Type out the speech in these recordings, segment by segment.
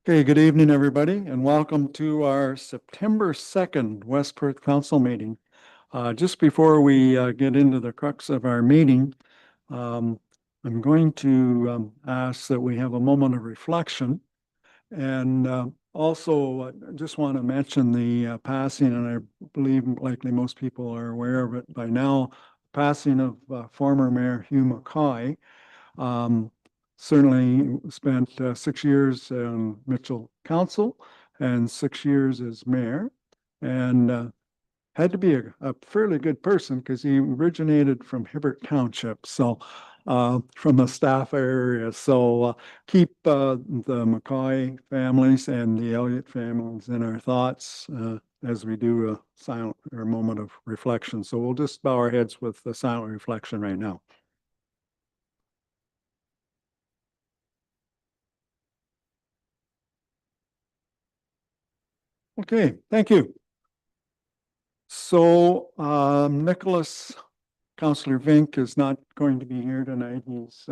Okay, good evening, everybody, and welcome to our September 2nd West Perth Council meeting. Just before we get into the crux of our meeting, I'm going to ask that we have a moment of reflection. And also, just want to mention the passing, and I believe likely most people are aware of it by now, passing of former Mayor Hugh McCoy. Certainly spent 6 years on Mitchell Council and 6 years as mayor, and had to be a fairly good person because he originated from Hibbert Township, so from the staff area. So keep the McCoy families and the Elliott families in our thoughts as we do a silent or moment of reflection. So we'll just bow our heads with the silent reflection right now. Okay, thank you. So Nicholas, Councillor Vink is not going to be here tonight. He's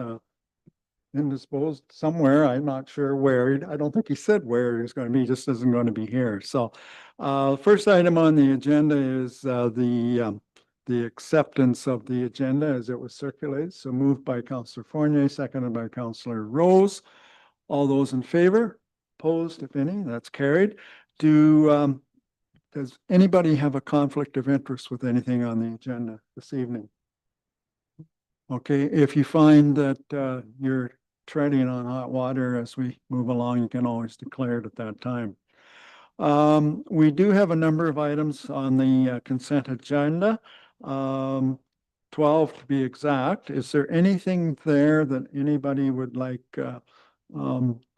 indisposed somewhere. I'm not sure where. I don't think he said where he's going to be. He just isn't going to be here. So first item on the agenda is the acceptance of the agenda as it was circulated. So moved by Councillor Fournier, seconded by Councillor Rose. All those in favor? Opposed, if any? That's carried. Does anybody have a conflict of interest with anything on the agenda this evening? Okay, if you find that you're treading on hot water as we move along, you can always declare it at that time. We do have a number of items on the consent agenda, 12 to be exact. Is there anything there that anybody would like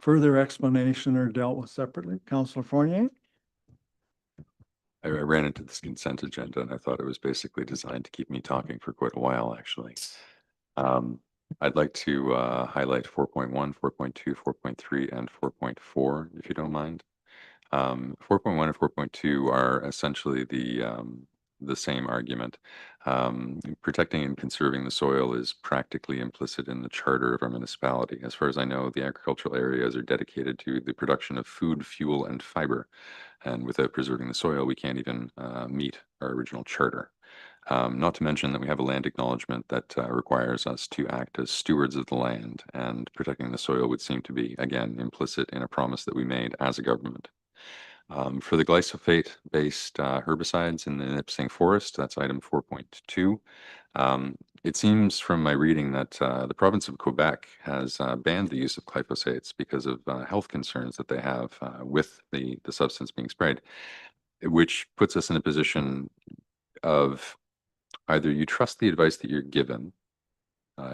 further explanation or dealt with separately? Councillor Fournier? I ran into this consent agenda and I thought it was basically designed to keep me talking for quite a while, actually. I'd like to highlight 4.1, 4.2, 4.3, and 4.4, if you don't mind. 4.1 and 4.2 are essentially the same argument. Protecting and conserving the soil is practically implicit in the charter of our municipality. As far as I know, the agricultural areas are dedicated to the production of food, fuel, and fiber. And without preserving the soil, we can't even meet our original charter. Not to mention that we have a land acknowledgement that requires us to act as stewards of the land, and protecting the soil would seem to be, again, implicit in a promise that we made as a government. For the glyphosate-based herbicides in the Nipissing Forest, that's item 4.2. It seems from my reading that the province of Quebec has banned the use of glyphosates because of health concerns that they have with the substance being sprayed, which puts us in a position of either you trust the advice that you're given,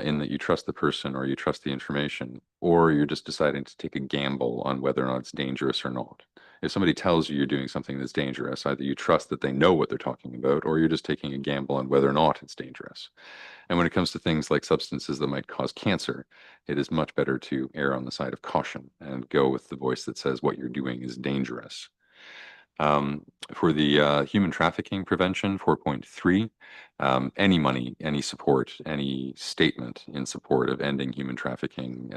in that you trust the person or you trust the information, or you're just deciding to take a gamble on whether or not it's dangerous or not. If somebody tells you you're doing something that's dangerous, either you trust that they know what they're talking about, or you're just taking a gamble on whether or not it's dangerous. And when it comes to things like substances that might cause cancer, it is much better to err on the side of caution and go with the voice that says what you're doing is dangerous. For the human trafficking prevention, 4.3, any money, any support, any statement in support of ending human trafficking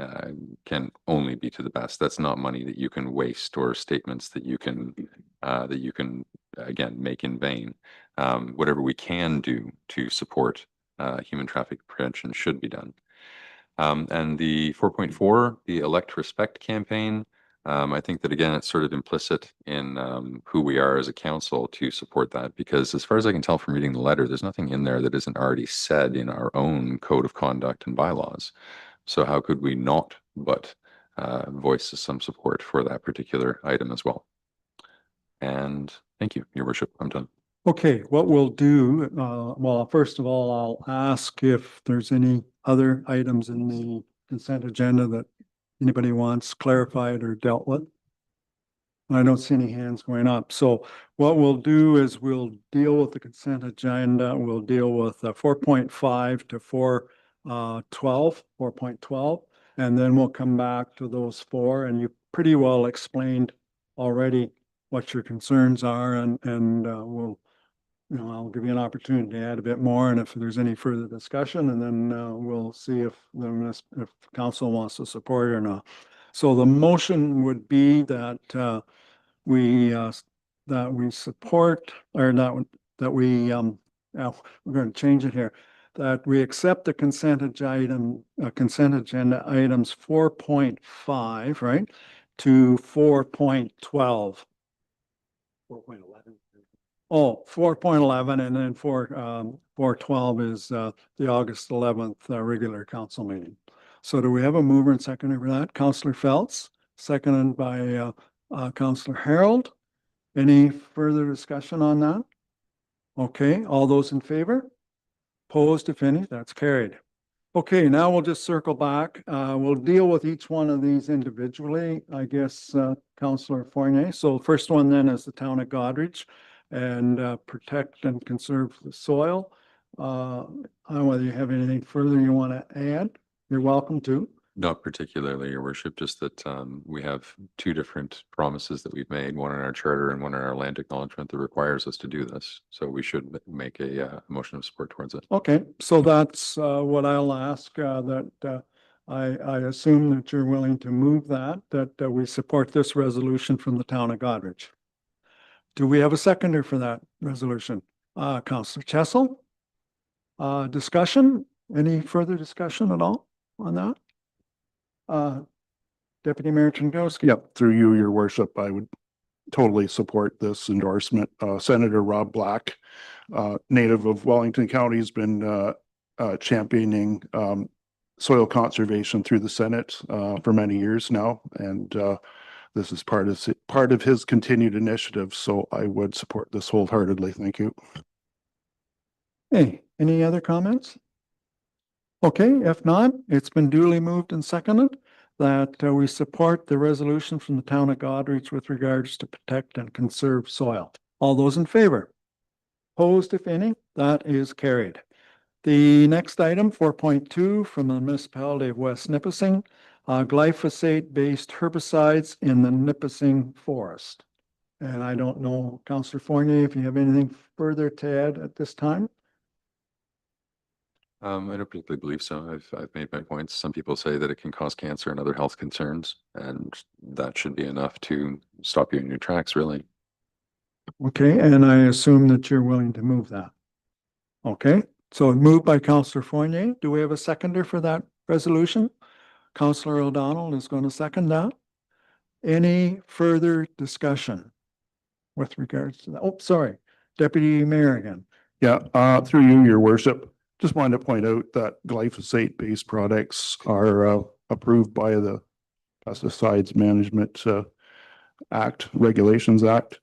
can only be to the best. That's not money that you can waste or statements that you can again make in vain. Whatever we can do to support human trafficking prevention should be done. And the 4.4, the Elect Respect campaign, I think that, again, it's sort of implicit in who we are as a council to support that, because as far as I can tell from reading the letter, there's nothing in there that isn't already said in our own code of conduct and bylaws. So how could we not but voice some support for that particular item as well? And thank you, Your Worship. I'm done. Okay, what we'll do, well, first of all, I'll ask if there's any other items in the consent agenda that anybody wants clarified or dealt with. I don't see any hands going up. So what we'll do is we'll deal with the consent agenda. We'll deal with 4.5 to 4.12, and then we'll come back to those four. And you pretty well explained already what your concerns are, and we'll I'll give you an opportunity to add a bit more, and if there's any further discussion, and then we'll see if if council wants to support it or not. So the motion would be that we support, or that we we're going to change it here, that we accept the consent agenda items 4.5, right, to 4.12. 4.11. Oh, 4.11, and then 4.12 is the August 11th regular council meeting. So do we have a mover and seconder for that? Councillor Phelps, seconded by Councillor Harold. Any further discussion on that? Okay, all those in favor? Opposed, if any? That's carried. Okay, now we'll just circle back. We'll deal with each one of these individually, I guess, Councillor Fournier. So first one then is the town of Goderich, and protect and conserve the soil. I don't know whether you have anything further you want to add. You're welcome to. Not particularly, Your Worship, just that we have two different promises that we've made, one in our charter and one in our land acknowledgement that requires us to do this. So we should make a motion of support towards it. Okay, so that's what I'll ask, that I assume that you're willing to move that we support this resolution from the town of Goderich. Do we have a seconder for that resolution? Councillor Chessel? Discussion? Any further discussion at all on that? Deputy Mayor Changowski? Yep, through you, Your Worship, I would totally support this endorsement. Senator Rob Black, native of Wellington County, has been championing soil conservation through the Senate for many years now, and this is part of his continued initiative. So I would support this wholeheartedly. Thank you. Hey, any other comments? Okay, if not, it's been duly moved and seconded that we support the resolution from the town of Goderich with regards to protect and conserve soil. All those in favor? Opposed, if any? That is carried. The next item, 4.2, from the municipality of West Nipissing, glyphosate-based herbicides in the Nipissing forest. And I don't know, Councillor Fournier, if you have anything further to add at this time? I don't particularly believe so. I've made my points. Some people say that it can cause cancer and other health concerns, and that should be enough to stop you in your tracks, really. Okay, and I assume that you're willing to move that. Okay, so moved by Councillor Fournier. Do we have a seconder for that resolution? Councillor O'Donnell is going to second that. Any further discussion with regards to that? Oh, sorry, Deputy Mayor again. Yeah, through you, Your Worship, just wanted to point out that glyphosate-based products are approved by the Pesticides Management Act, Regulations Act.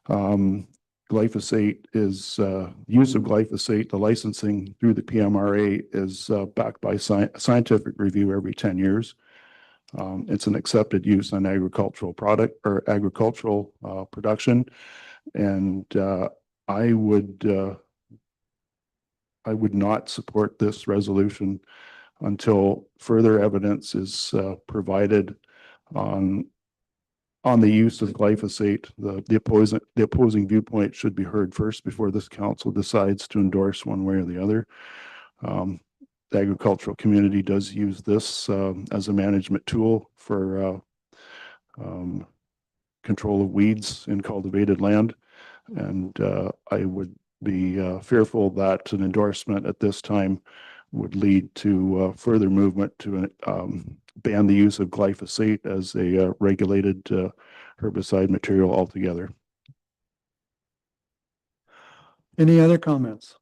Glyphosate is use of glyphosate, the licensing through the PMRA is backed by scientific review every 10 years. It's an accepted use on agricultural product or agricultural production. And I would not support this resolution until further evidence is provided on the use of glyphosate. The opposing viewpoint should be heard first before this council decides to endorse one way or the other. The agricultural community does use this as a management tool for control of weeds in cultivated land. And I would be fearful that an endorsement at this time would lead to further movement to ban the use of glyphosate as a regulated herbicide material altogether. Any other comments?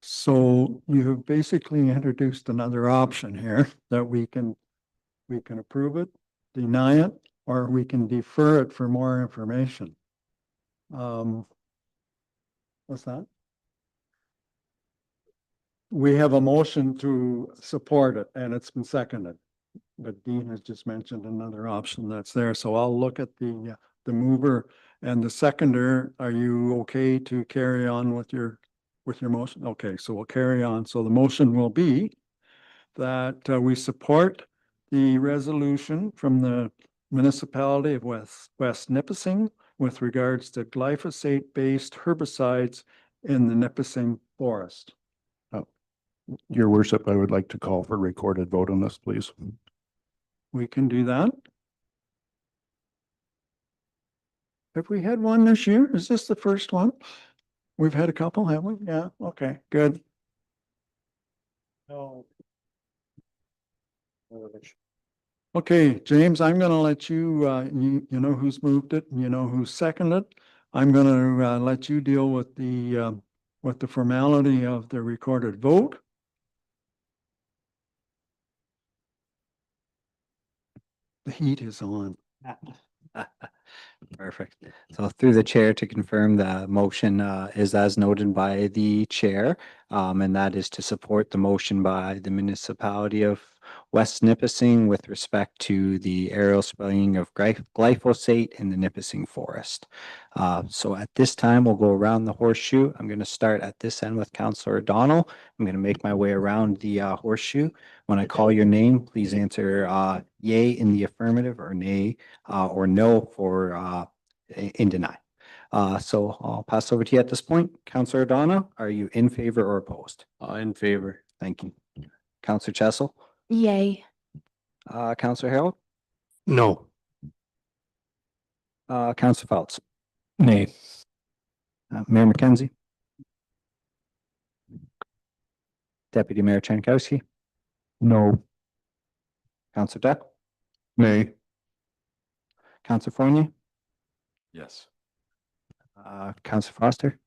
So you have basically introduced another option here that we can approve it, deny it, or we can defer it for more information. What's that? We have a motion to support it, and it's been seconded. But Dean has just mentioned another option that's there. So I'll look at the mover and the seconder. Are you okay to carry on with your motion? Okay, so we'll carry on. So the motion will be that we support the resolution from the municipality of West Nipissing with regards to glyphosate-based herbicides in the Nipissing Forest. Your worship, I would like to call for recorded vote on this, please. We can do that. Have we had one this year? Is this the first one? We've had a couple, have we? Yeah, okay, good. No. Okay, James, I'm gonna let you, you know who's moved it and you know who's seconded. I'm gonna, let you deal with the formality of the recorded vote. The heat is on. Perfect. So through the chair to confirm the motion is as noted by the chair, and that is to support the motion by the municipality of West Nipissing with respect to the aerial spraying of glyphosate in the Nipissing Forest. So at this time, we'll go around the horseshoe. I'm going to start at this end with Councillor O'Donnell. I'm going to make my way around the horseshoe. When I call your name, please answer yay in the affirmative or nay or no for in deny. So I'll pass over to you at this point. Councillor O'Donnell, are you in favor or opposed? In favor. Thank you. Councillor Chessel, Yay. Councillor Harold, No. Councillor Phelps, Nay. Mayor McKenzie, Deputy Mayor Chankowski, No. Councillor Deck, Nay. Councillor Fournier, Yes. Councillor Foster,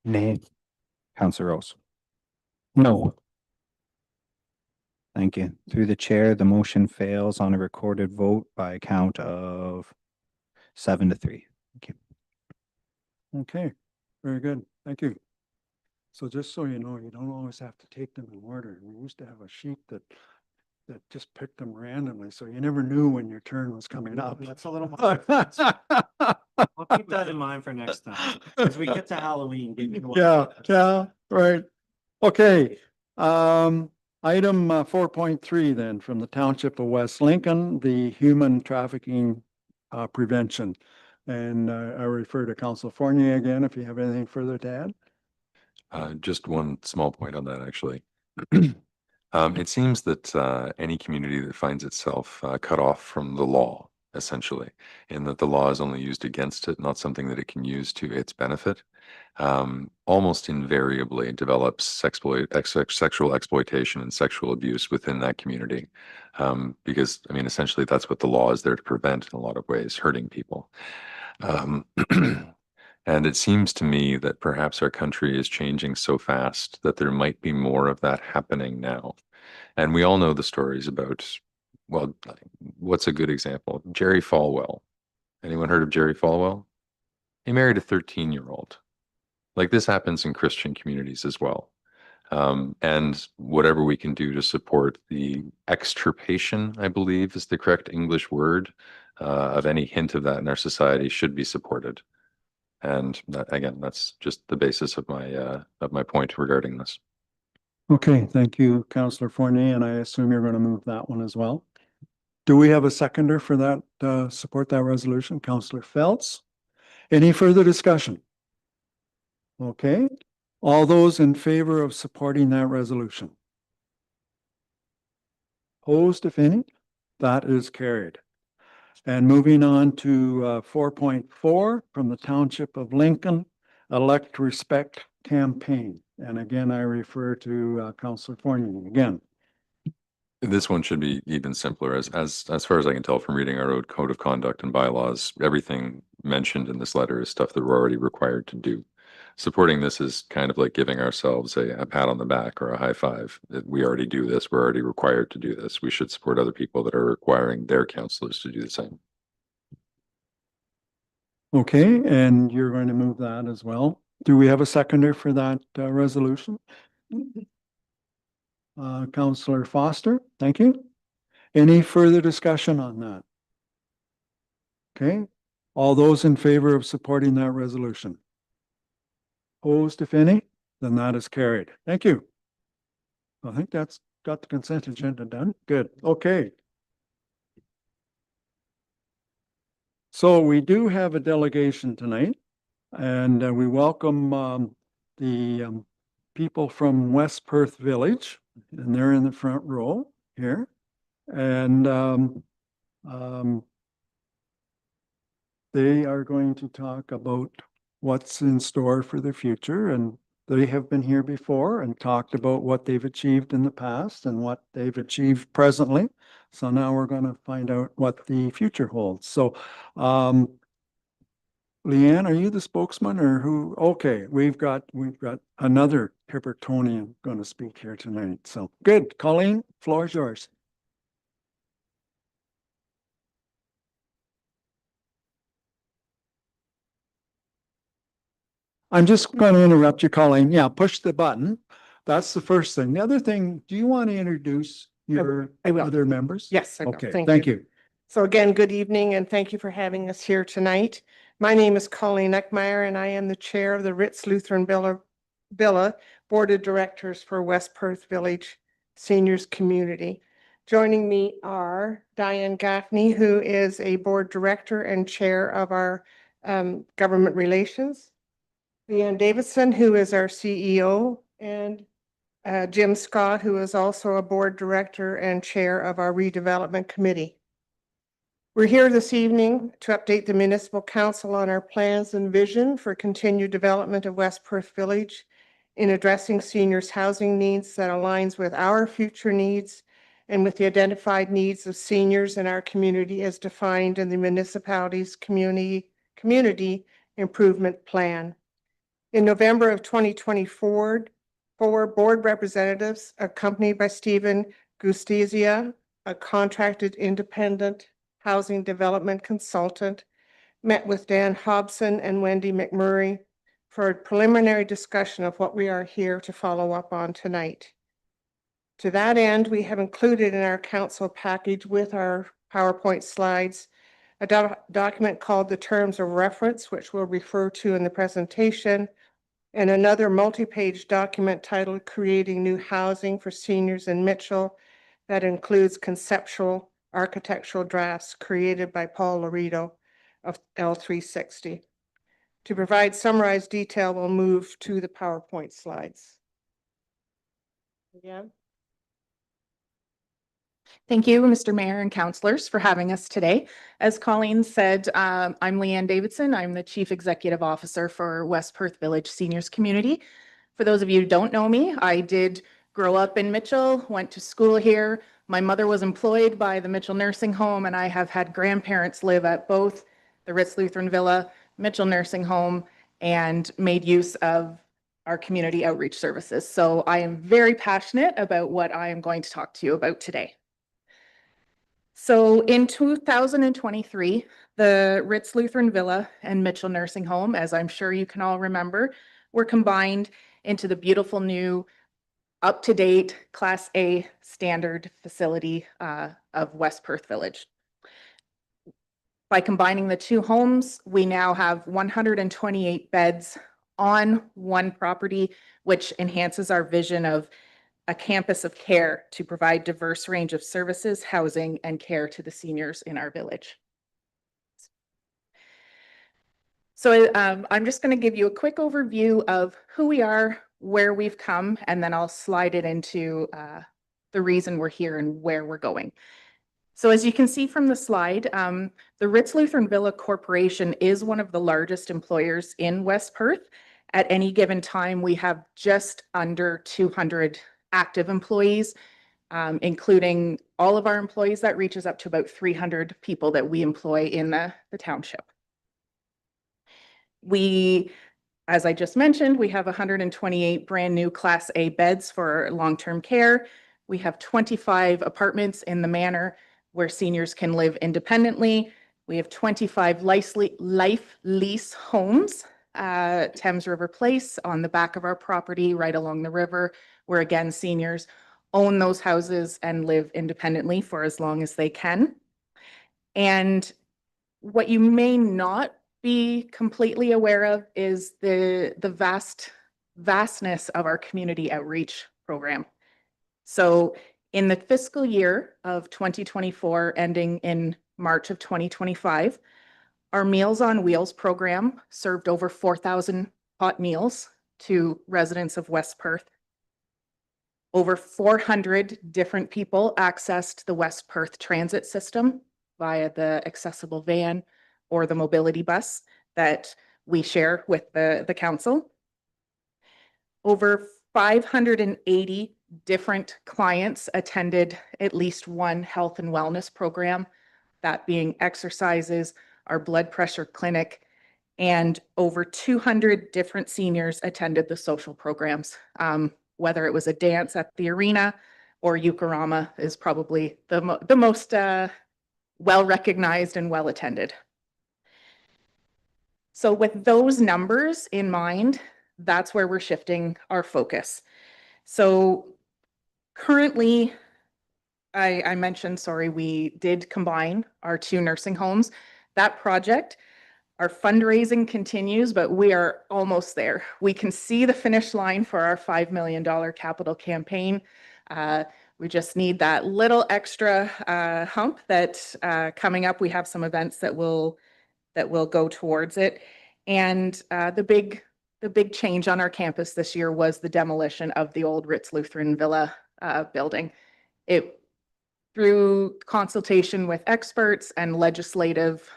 Nay. Councillor Rose. No. Thank you. Through the chair, the motion fails on a recorded vote by a count of 7-3. Thank you. Okay, very good. Thank you. So just so you know, you don't always have to take them in order. We used to have a sheet that just picked them randomly, so you never knew when your turn was coming up. That's a little more. I'll keep that in mind for next time. As we get to Halloween. Yeah, right. Okay, item 4.3 then from the Township of West Lincoln, the human trafficking prevention. And I refer to Council Fournier again, if you have anything further to add. Just one small point on that, actually. It seems that any community that finds itself cut off from the law, essentially, in that the law is only used against it, not something that it can use to its benefit, almost invariably develops sexual exploitation and sexual abuse within that community. Because, I mean, essentially, that's what the law is there to prevent in a lot of ways, hurting people. And it seems to me that perhaps our country is changing so fast that there might be more of that happening now. And we all know the stories about, well, what's a good example? Jerry Falwell. Anyone heard of Jerry Falwell? He married a 13-year-old. Like, this happens in Christian communities as well. And whatever we can do to support the extirpation, I believe is the correct English word, of any hint of that in our society should be supported. And that, again, that's just the basis of my point regarding this. Okay, thank you, Councillor Fournier, and I assume you're going to move that one as well. Do we have a seconder for that, support that resolution? Councillor Phelps? Any further discussion? Okay, all those in favor of supporting that resolution? Opposed, if any? That is carried. And moving on to 4.4 from the Township of Lincoln, Elect Respect Campaign. And again, I refer to Councillor Fournier again. This one should be even simpler. As far as I can tell from reading our own code of conduct and bylaws, everything mentioned in this letter is stuff that we're already required to do. Supporting this is kind of like giving ourselves a pat on the back or a high five. That we already do this. We're already required to do this. We should support other people that are requiring their councillors to do the same. Okay, and you're going to move that as well. Do we have a seconder for that resolution? Councillor Foster, thank you. Any further discussion on that? Okay, all those in favor of supporting that resolution? Opposed, if any? Then that is carried. Thank you. I think that's got the consent agenda done. Good, okay. So we do have a delegation tonight, and we welcome the people from West Perth Village, and they're in the front row here. And they are going to talk about what's in store for the future, and they have been here before and talked about what they've achieved in the past and what they've achieved presently. So now we're going to find out what the future holds. So, Leanne, are you the spokesman or who? Okay, we've got another Hippertonian going to speak here tonight. So good. Colleen, floor is yours. I'm just going to interrupt you, Colleen. Yeah, push the button. That's the first thing. The other thing, do you want to introduce your I will. other members? Yes, I will. Okay, Thank thank you. you. So again, good evening and thank you for having us here tonight. My name is Colleen Eckmeyer and I am the chair of the Ritz Lutheran Villa Board of Directors for West Perth Village Seniors Community. Joining me are Diane Gaffney, who is a board director and chair of our government relations. Leanne Davidson, who is our CEO, and Jim Scott, who is also a board director and chair of our redevelopment committee. We're here this evening to update the municipal council on our plans and vision for continued development of West Perth Village in addressing seniors' housing needs that aligns with our future needs and with the identified needs of seniors in our community as defined in the municipality's community improvement plan. In November of 2024, 4 board representatives accompanied by Stephen Gustezia, a contracted independent housing development consultant, met with Dan Hobson and Wendy McMurray for a preliminary discussion of what we are here to follow up on tonight. To that end, we have included in our council package with our PowerPoint slides a document called the Terms of Reference, which we'll refer to in the presentation, and another multi-page document titled Creating New Housing for Seniors in Mitchell that includes conceptual architectural drafts created by Paul Laredo of L360. To provide summarized detail, we'll move to the PowerPoint slides. Again. Thank you, Mr. Mayor and councilors, for having us today. As Colleen said, I'm Leanne Davidson. I'm the Chief Executive Officer for West Perth Village Seniors Community. For those of you who don't know me, I did grow up in Mitchell, went to school here. My mother was employed by the Mitchell Nursing Home, and I have had grandparents live at both the Ritz Lutheran Villa, Mitchell Nursing Home, and made use of our community outreach services. So I am very passionate about what I am going to talk to you about today. So in 2023, the Ritz Lutheran Villa and Mitchell Nursing Home, as I'm sure you can all remember, were combined into the beautiful new up-to-date Class A standard facility of West Perth Village. By combining the two homes, we now have 128 beds on one property, which enhances our vision of a campus of care to provide diverse range of services, housing, and care to the seniors in our village. So I'm just going to give you a quick overview of who we are, where we've come, and then I'll slide it into the reason we're here and where we're going. So as you can see from the slide, the Ritz Lutheran Villa Corporation is one of the largest employers in West Perth. At any given time, we have just under 200 active employees, including all of our employees. That reaches up to about 300 people that we employ in the township. We, as I just mentioned, we have 128 brand new Class A beds for long-term care. We have 25 apartments in the manor where seniors can live independently. We have 25 life lease homes, Thames River Place on the back of our property right along the river, where again, seniors own those houses and live independently for as long as they can. And what you may not be completely aware of is the vastness of our community outreach program. So in the fiscal year of 2024, ending in March of 2025, Our Meals on Wheels program served over 4,000 hot meals to residents of West Perth. Over 400 different people accessed the West Perth transit system via the accessible van or the mobility bus that we share with the council. Over 580 different clients attended at least one health and wellness program, that being exercises, our blood pressure clinic, and over 200 different seniors attended the social programs. Whether it was a dance at the arena or Ukarama is probably the most well-recognized and well-attended. So with those numbers in mind, that's where we're shifting our focus. So currently, I mentioned, sorry, we did combine our 2 nursing homes. That project, our fundraising continues, but we are almost there. We can see the finish line for our $5 million capital campaign. We just need that little extra hump that coming up, we have some events that will go towards it. And the big change on our campus this year was the demolition of the old Ritz Lutheran Villa building. Through consultation with experts and legislative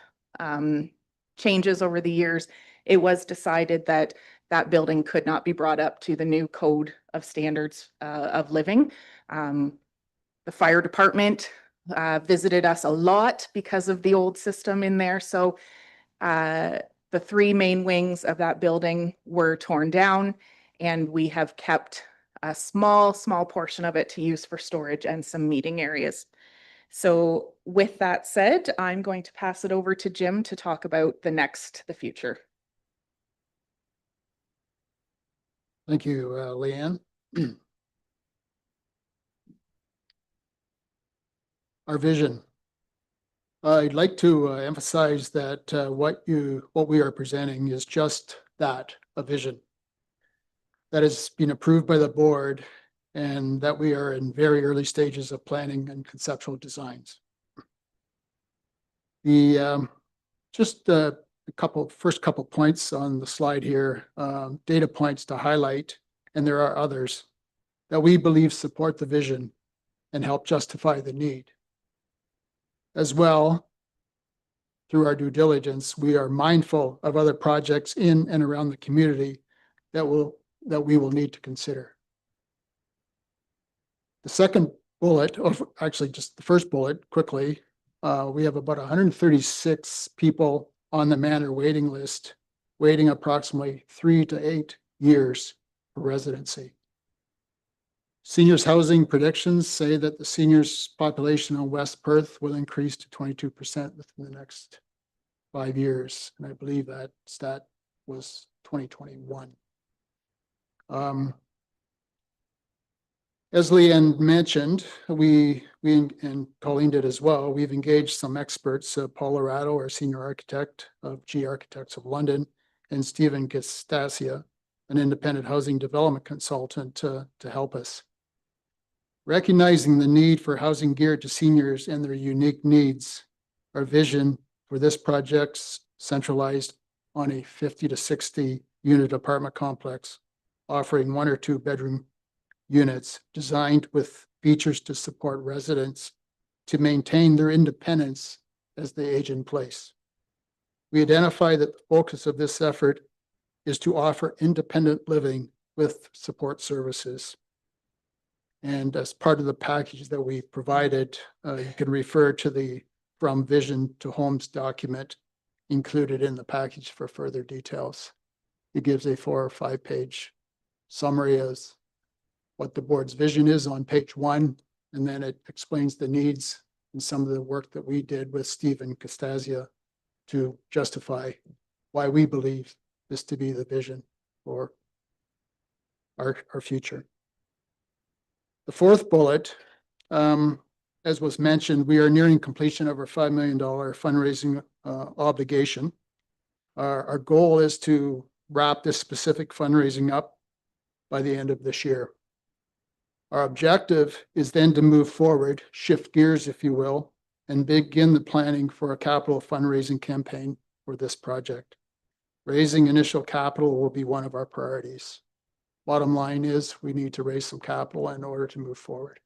changes over the years, it was decided that that building could not be brought up to the new code of standards of living. The fire department visited us a lot because of the old system in there. So the 3 main wings of that building were torn down, and we have kept a small portion of it to use for storage and some meeting areas. So with that said, I'm going to pass it over to Jim to talk about the future. Thank you, Leanne. Our vision. I'd like to emphasize that what we are presenting is just that, a vision that has been approved by the board, and that we are in very early stages of planning and conceptual designs. Just the first couple points on the slide here, data points to highlight, and there are others that we believe support the vision and help justify the need. As well, through our due diligence, we are mindful of other projects in and around the community that we will need to consider. The second bullet, or actually just the first bullet quickly, we have about 136 people on the Manor waiting list, waiting approximately 3 to 8 years for residency. Seniors housing predictions say that the seniors population in West Perth will increase to 22% within the next 5 years. And I believe that stat was 2021. As Leanne mentioned, we and Colleen did as well, we've engaged some experts, Paul Lorado, our senior architect of G Architects of London, and Stephen Castasia, an independent housing development consultant, to help us. Recognizing the need for housing geared to seniors and their unique needs, our vision for this project's centralized on a 50 to 60 unit apartment complex, offering 1 or 2 bedroom units designed with features to support residents to maintain their independence as they age in place. We identify that the focus of this effort is to offer independent living with support services. And as part of the package that we provided, you can refer to the From Vision to Homes document included in the package for further details. It gives a 4 or 5 page summary as what the board's vision is on page 1, and then it explains the needs and some of the work that we did with Stephen Castasia to justify why we believe this to be the vision for our future. The fourth bullet, as was mentioned, we are nearing completion of our $5 million fundraising obligation. Our goal is to wrap this specific fundraising up by the end of this year. Our objective is then to move forward, shift gears, if you will, and begin the planning for a capital fundraising campaign for this project. Raising initial capital will be one of our priorities. Bottom line is we need to raise some capital in order to move forward.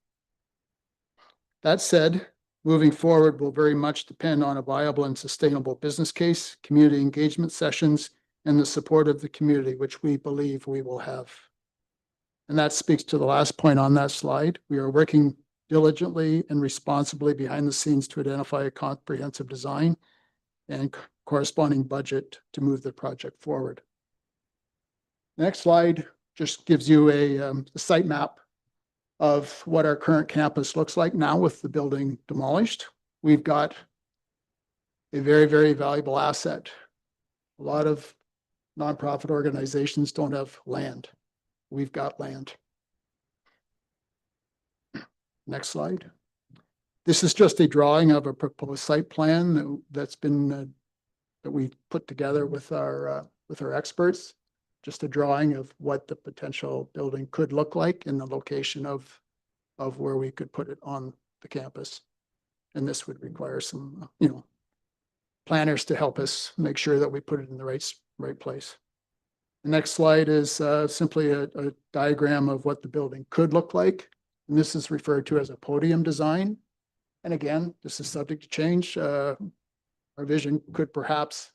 That said, moving forward will very much depend on a viable and sustainable business case, community engagement sessions, and the support of the community, which we believe we will have. And that speaks to the last point on that slide. We are working diligently and responsibly behind the scenes to identify a comprehensive design and corresponding budget to move the project forward. Next slide just gives you a site map of what our current campus looks like now with the building demolished. We've got a very, very valuable asset. A lot of nonprofit organizations don't have land. We've got land. Next slide. This is just a drawing of a proposed site plan that's been that we put together with our experts. Just a drawing of what the potential building could look like in the location of where we could put it on the campus. And this would require some, planners to help us make sure that we put it in the right place. The next slide is simply a diagram of what the building could look like. And this is referred to as a podium design. And again, this is subject to change. Our vision could perhaps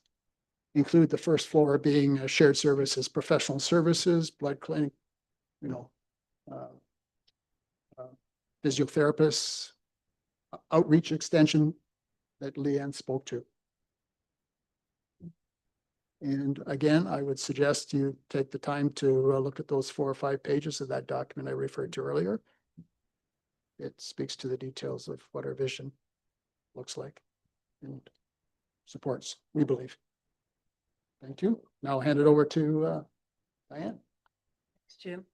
include the first floor being shared services, professional services, blood clinic, physiotherapists, outreach extension that Leanne spoke to. And again, I would suggest you take the time to look at those 4 or 5 pages of that document I referred to earlier. It speaks to the details of what our vision looks like and supports, we believe. Thank you. Now I'll hand it over to Diane. Thanks, Jim.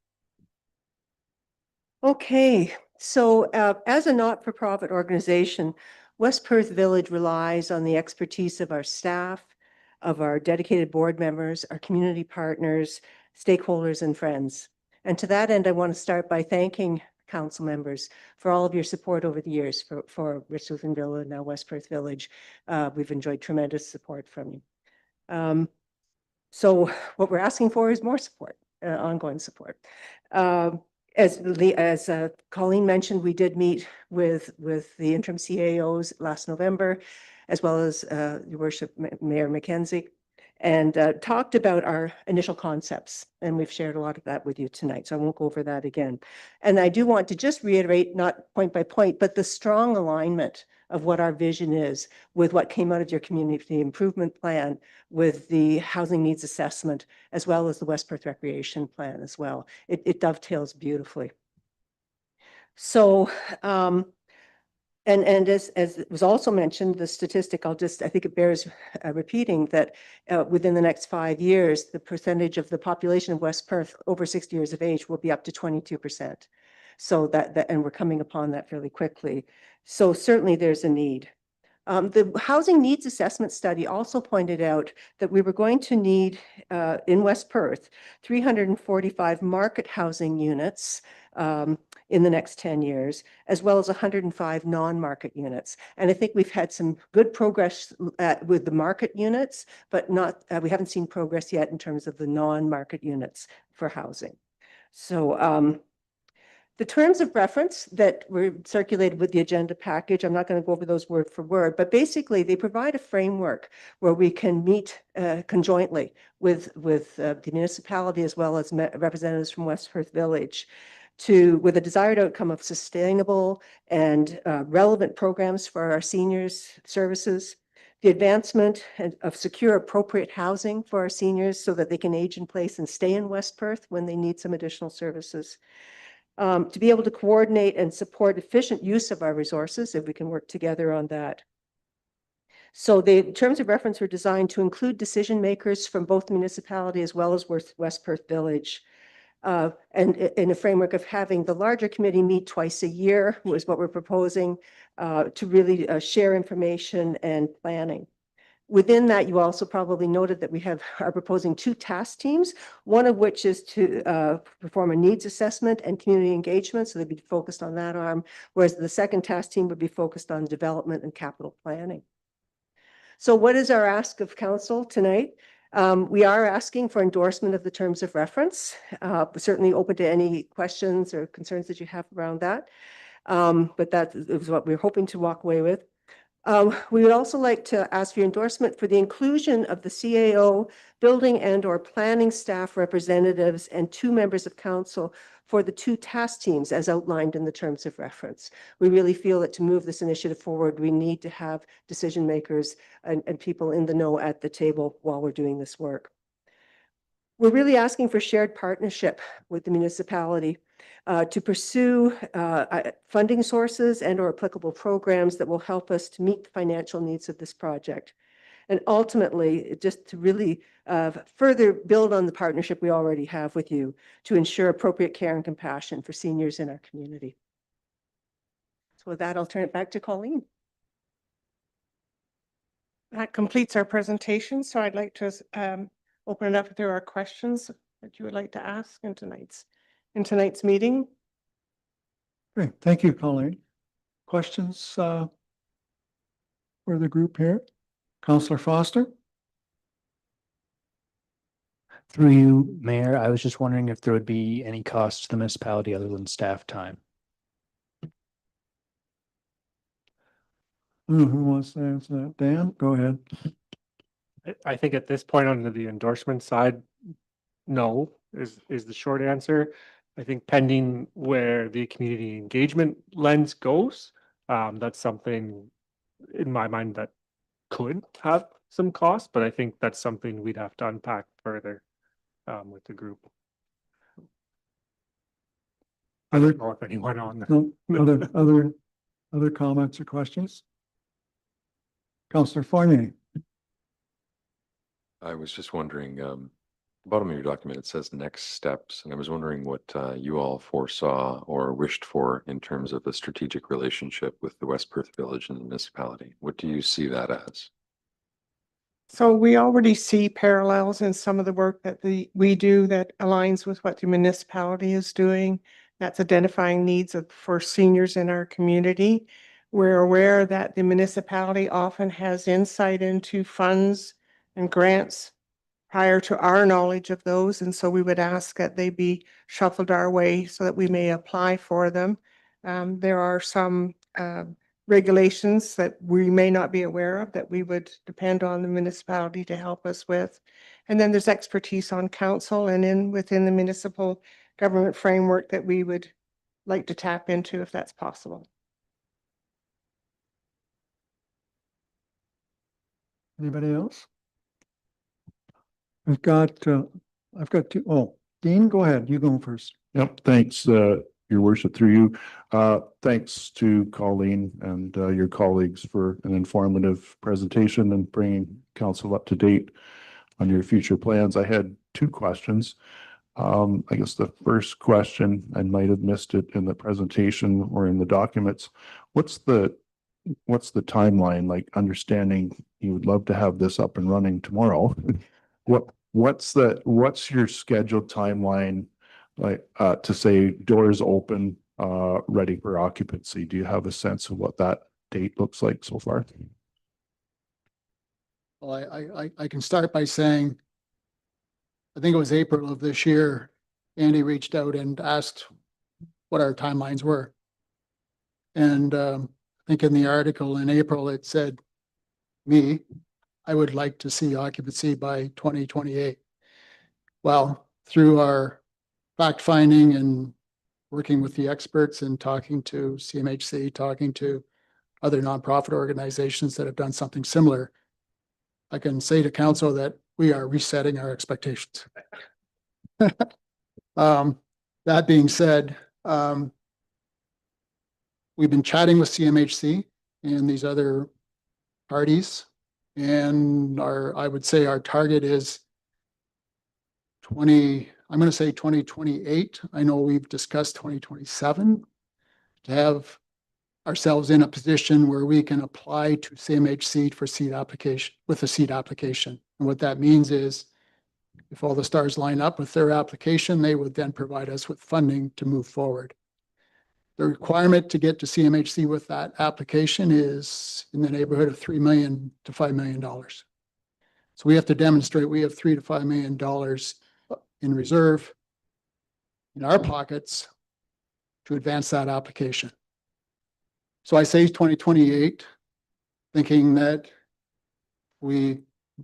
Okay, so as a not-for-profit organization, West Perth Village relies on the expertise of our staff, of our dedicated board members, our community partners, stakeholders, and friends. And to that end, I want to start by thanking council members for all of your support over the years for Rich Lutheran Villa and now West Perth Village. We've enjoyed tremendous support from you. So what we're asking for is more support, ongoing support. As Colleen mentioned, we did meet with the interim CAOs last November, as well as Your Worship Mayor Mackenzie, and talked about our initial concepts. And we've shared a lot of that with you tonight, so I won't go over that again. And I do want to just reiterate, not point by point, but the strong alignment of what our vision is with what came out of your community improvement plan, with the housing needs assessment, as well as the West Perth Recreation Plan as well. It dovetails beautifully. So, and as it was also mentioned, the statistic, I think it bears repeating that within the next 5 years, the percentage of the population of West Perth over 60 years of age will be up to 22%. So and we're coming upon that fairly quickly. So certainly there's a need. The housing needs assessment study also pointed out that we were going to need in West Perth 345 market housing units in the next 10 years, as well as 105 non-market units. And I think we've had some good progress with the market units, but we haven't seen progress yet in terms of the non-market units for housing. So the terms of reference that were circulated with the agenda package, I'm not going to go over those word for word, but basically they provide a framework where we can meet conjointly with the municipality as well as representatives from West Perth Village with a desired outcome of sustainable and relevant programs for our seniors services, the advancement of secure, appropriate housing for our seniors so that they can age in place and stay in West Perth when they need some additional services. To be able to coordinate and support efficient use of our resources, if we can work together on that. So the terms of reference were designed to include decision makers from both the municipality as well as West Perth Village. And in a framework of having the larger committee meet twice a year was what we're proposing to really share information and planning. Within that, you also probably noted that we are proposing 2 task teams, one of which is to perform a needs assessment and community engagement, so they'd be focused on that arm, whereas the second task team would be focused on development and capital planning. So what is our ask of council tonight? We are asking for endorsement of the terms of reference. We're certainly open to any questions or concerns that you have around that. But that is what we're hoping to walk away with. We would also like to ask for your endorsement for the inclusion of the CAO, building and or planning staff representatives and 2 members of council for the 2 task teams as outlined in the terms of reference. We really feel that to move this initiative forward, we need to have decision makers and people in the know at the table while we're doing this work. We're really asking for shared partnership with the municipality to pursue funding sources and or applicable programs that will help us to meet the financial needs of this project. And ultimately, just to really further build on the partnership we already have with you to ensure appropriate care and compassion for seniors in our community. So with that, I'll turn it back to Colleen. That completes our presentation. So I'd like to open it up if there are questions that you would like to ask in tonight's meeting. Great, thank you, Colleen. Questions for the group here? Councillor Foster? Through you, Mayor, I was just wondering if there would be any cost to the municipality other than staff time. Who wants to answer that? Dan, go ahead. I think at this point on the endorsement side, no, is the short answer. I think pending where the community engagement lens goes, that's something in my mind that could have some cost, but I think that's something we'd have to unpack further with the group. I don't know if anyone on. Other comments or questions? Councillor Fournier. I was just wondering, bottom of your document, it says next steps, and I was wondering what you all foresaw or wished for in terms of a strategic relationship with the West Perth Village and the municipality. What do you see that as? So we already see parallels in some of the work that we do that aligns with what the municipality is doing. That's identifying needs for seniors in our community. We're aware that the municipality often has insight into funds and grants prior to our knowledge of those. And so we would ask that they be shuffled our way so that we may apply for them. There are some regulations that we may not be aware of that we would depend on the municipality to help us with. And then there's expertise on council and within the municipal government framework that we would like to tap into if that's possible. Anybody else? I've got two. Oh, Dean, go ahead. You go first. Yep, thanks, your worship, through you. Thanks to Colleen and your colleagues for an informative presentation and bringing council up to date on your future plans. I had 2 questions. I guess the first question, I might have missed it in the presentation or in the documents. What's the timeline, like, understanding you would love to have this up and running tomorrow? What's your scheduled timeline, like, to say doors open, ready for occupancy? Do you have a sense of what that date looks like so far? Well, I can start by saying, I think it was April of this year, Andy reached out and asked what our timelines were. And I think in the article in April, it said, I would like to see occupancy by 2028. Well, through our fact finding and working with the experts and talking to CMHC, talking to other nonprofit organizations that have done something similar, I can say to council that we are resetting our expectations. That being said, we've been chatting with CMHC and these other parties, and I would say our target is I'm going to say 2028. I know we've discussed 2027 to have ourselves in a position where we can apply to CMHC for seed application with a seed application. And what that means is if all the stars line up with their application, they would then provide us with funding to move forward. The requirement to get to CMHC with that application is in the neighborhood of $3 million to $5 million. So we have to demonstrate we have $3 to $5 million in reserve in our pockets to advance that application. So I say 2028, thinking that we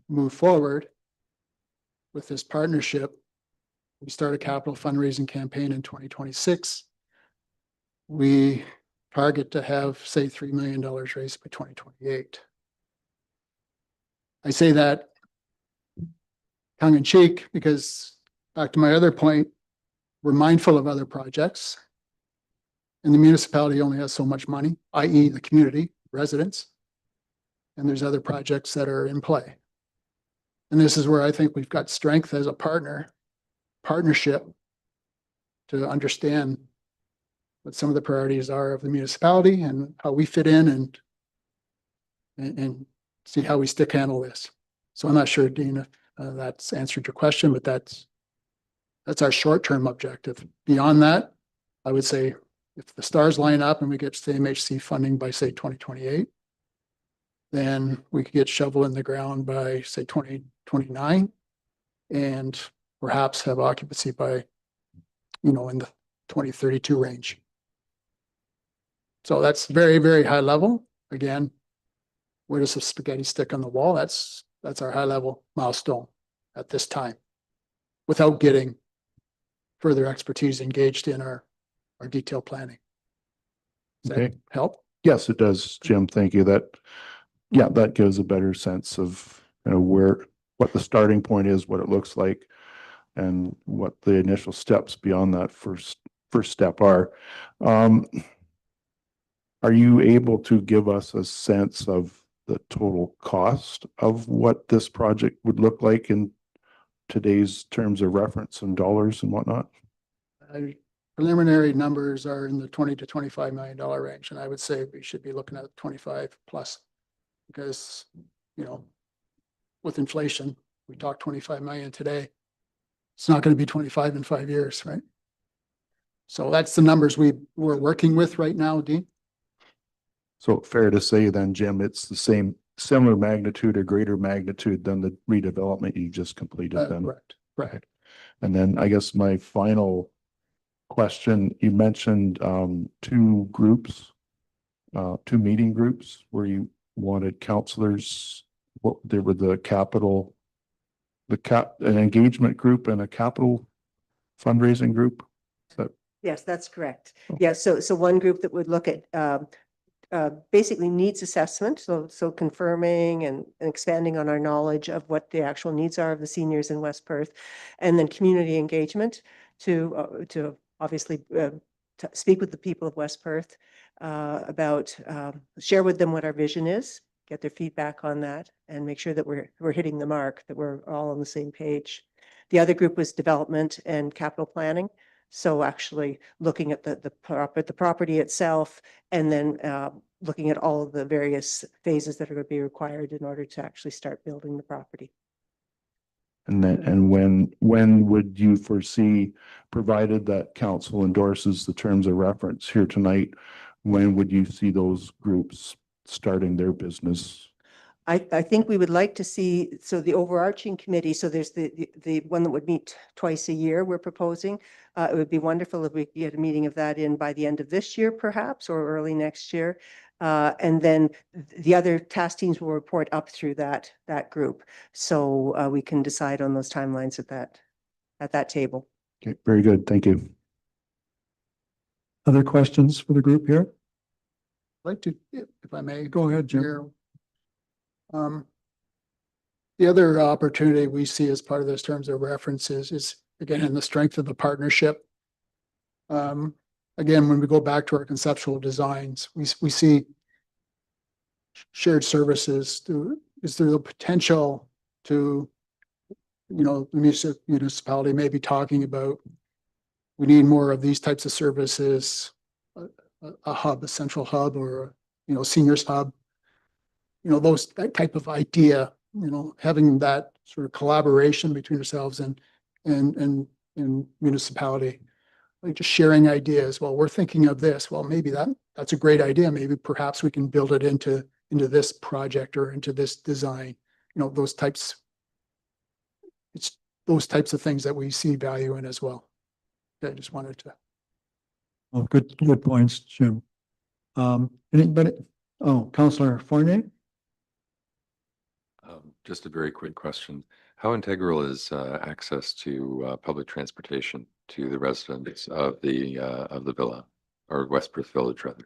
move forward with this partnership. We start a capital fundraising campaign in 2026. We target to have, say, $3 million raised by 2028. I say that tongue in cheek because, back to my other point, we're mindful of other projects. And the municipality only has so much money, i.e. the community, residents. And there's other projects that are in play. And this is where I think we've got strength as a partnership to understand what some of the priorities are of the municipality and how we fit in and see how we stick handle this. So I'm not sure, Dean, if that's answered your question, but that's our short-term objective. Beyond that, I would say if the stars line up and we get CMHC funding by, say, 2028, then we could get shovel in the ground by, say, 2029 and perhaps have occupancy by, in the 2032 range. So that's very, very high level. Again, where does the spaghetti stick on the wall? That's our high level milestone at this time, without getting further expertise engaged in our detailed planning. Does that Okay. help? Yes, it does, Jim. Thank you. That gives a better sense of, what the starting point is, what it looks like, and what the initial steps beyond that first step are. Are you able to give us a sense of the total cost of what this project would look like in today's terms of reference and dollars and whatnot? Preliminary numbers are in the $20 to $25 million range, and I would say we should be looking at 25 plus, because with inflation, we talk 25 million today. It's not going to be 25 in 5 years, right? So that's the numbers we're working with right now, Dean. So fair to say then, Jim, it's the similar magnitude or greater magnitude than the redevelopment you just completed then? Correct. Right. And then I guess my final question, you mentioned two meeting groups where you wanted counselors. There were an engagement group and a capital fundraising group. Yes, that's correct. Okay. Yeah, so one group that would look at basically needs assessment, so confirming and expanding on our knowledge of what the actual needs are of the seniors in West Perth, and then community engagement to obviously to speak with the people of West Perth about share with them what our vision is, get their feedback on that, and make sure that we're hitting the mark, that we're all on the same page. The other group was development and capital planning. So actually looking at the property itself, and then looking at all of the various phases that are going to be required in order to actually start building the property. And when would you foresee, provided that council endorses the terms of reference here tonight, when would you see those groups starting their business? I think we would like to see, so the overarching committee, so there's the one that would meet twice a year we're proposing. It would be wonderful if we could get a meeting of that in by the end of this year, perhaps, or early next year. And then the other task teams will report up through that group. So we can decide on those timelines at that table. Okay, very good. Thank you. Other questions for the group here? I'd like to, if I may. Go ahead, Jim. Chair. The other opportunity we see as part of those terms of references is again in the strength of the partnership. Again, when we go back to our conceptual designs, we see shared services. Is there the potential to, the municipality may be talking about, we need more of these types of services, a hub, a central hub, or seniors hub. That type of idea, having that sort of collaboration between ourselves and municipality. like just sharing ideas. Well, we're thinking of this. Well, maybe that's a great idea. Maybe perhaps we can build it into this project or into this design. You know, those types. It's those types of things that we see value in as well. I just wanted to. Oh, good points, Jim. Anybody? Oh, Councillor Fournier? Just a very quick question. How integral is access to public transportation to the residents of the villa or West Perth Village rather?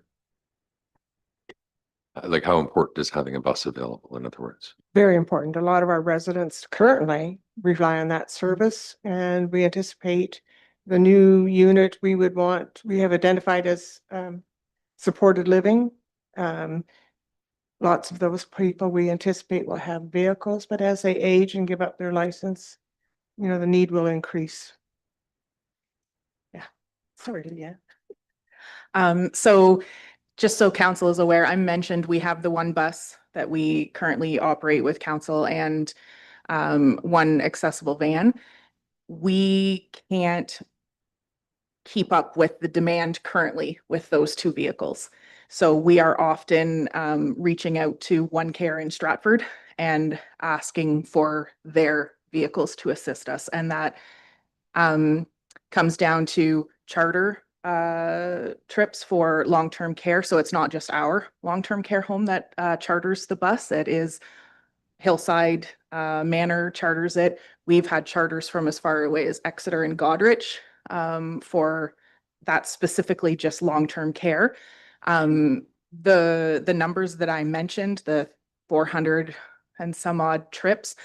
Like how important is having a bus available, in other words? Very important. A lot of our residents currently rely on that service, and we anticipate the new unit we have identified as supported living. Lots of those people we anticipate will have vehicles, but as they age and give up their license, you know, the need will increase. Yeah, sorry, Leanne. So just so council is aware, I mentioned we have the one bus that we currently operate with council and one accessible van. We can't keep up with the demand currently with those two vehicles. So we are often reaching out to One Care in Stratford and asking for their vehicles to assist us. And that comes down to charter trips for long-term care. So it's not just our long-term care home that charters the bus. It is Hillside Manor charters it. We've had charters from as far away as Exeter and Goderich for that specifically just long-term care. The numbers that I mentioned, the 400 and some odd trips,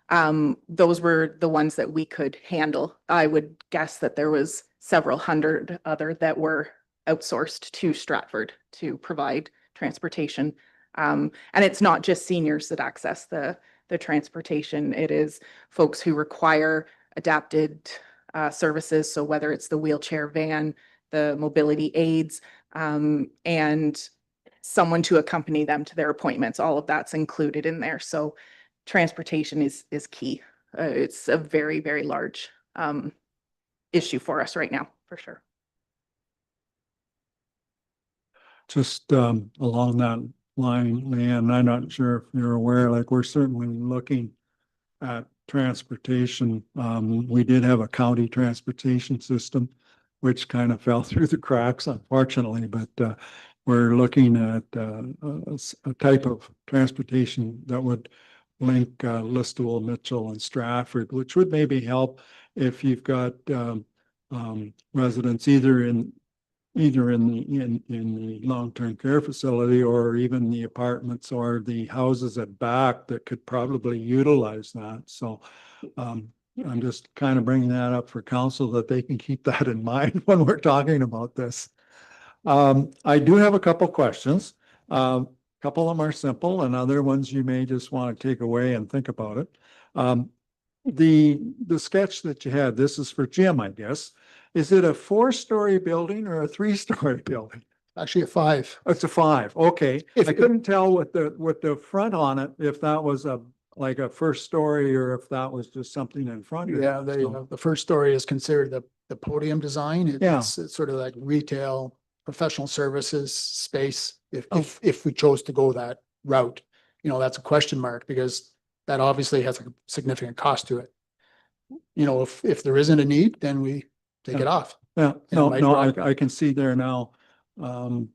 those were the ones that we could handle. I would guess that there was several hundred other that were outsourced to Stratford to provide transportation. And it's not just seniors that access the transportation. It is folks who require adapted services. So whether it's the wheelchair van, the mobility aids, and someone to accompany them to their appointments, all of that's included in there. So transportation is key. It's a very, very large issue for us right now, for sure. Just along that line, Leanne, I'm not sure if you're aware, like we're certainly looking at transportation. We did have a county transportation system, which kind of fell through the cracks, unfortunately, but we're looking at a type of transportation that would link Listowel, Mitchell, and Stratford, which would maybe help if you've got residents either in the long-term care facility or even the apartments or the houses at back that could probably utilize that. So I'm just kind of bringing that up for council that they can keep that in mind when we're talking about this. I do have a couple questions. Couple of them are simple and other ones you may just want to take away and think about it. The sketch that you had, this is for Jim, I guess. Is it a 4-story building or a 3-story building? Actually a 5. It's a 5. Okay. If- I couldn't tell with the front on it, if that was like a first story or if that was just something in front of it. Yeah, So, the first story is considered the podium design. Yeah. It's sort of like retail, professional services space. Oh. If we chose to go that route, you know, that's a question mark because that obviously has a significant cost to it. You know, if there isn't a need, then we take Yeah. it off. Yeah, And it might I can see there now, what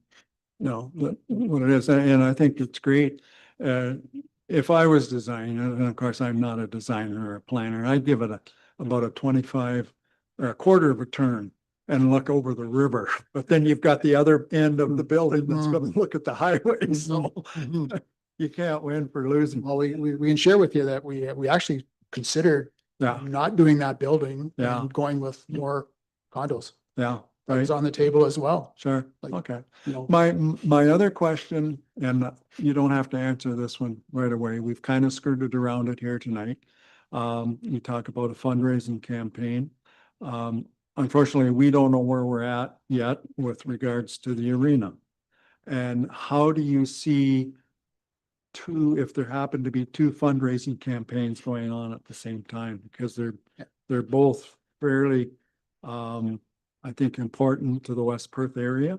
it is, and I think it's great. If I was designing, and of course, I'm not a designer or a planner, I'd give it about a 25 or a quarter of a turn and look over the river. But then you've got the other end of the building that's going to look at the highway, so Mhm. you can't win for losing. Well, we can share with you that we actually considered Yeah, not doing that building Yeah. and going with more condos. yeah, That right, was on the table as well, sure, like- okay. you know. My other question, and you don't have to answer this one right away, we've kind of skirted around it here tonight. You talk about a fundraising campaign. Unfortunately, we don't know where we're at yet with regards to the arena. And how do you see if there happen to be 2 fundraising campaigns going on at the same time? Because they're both fairly I think, important to the West Perth area.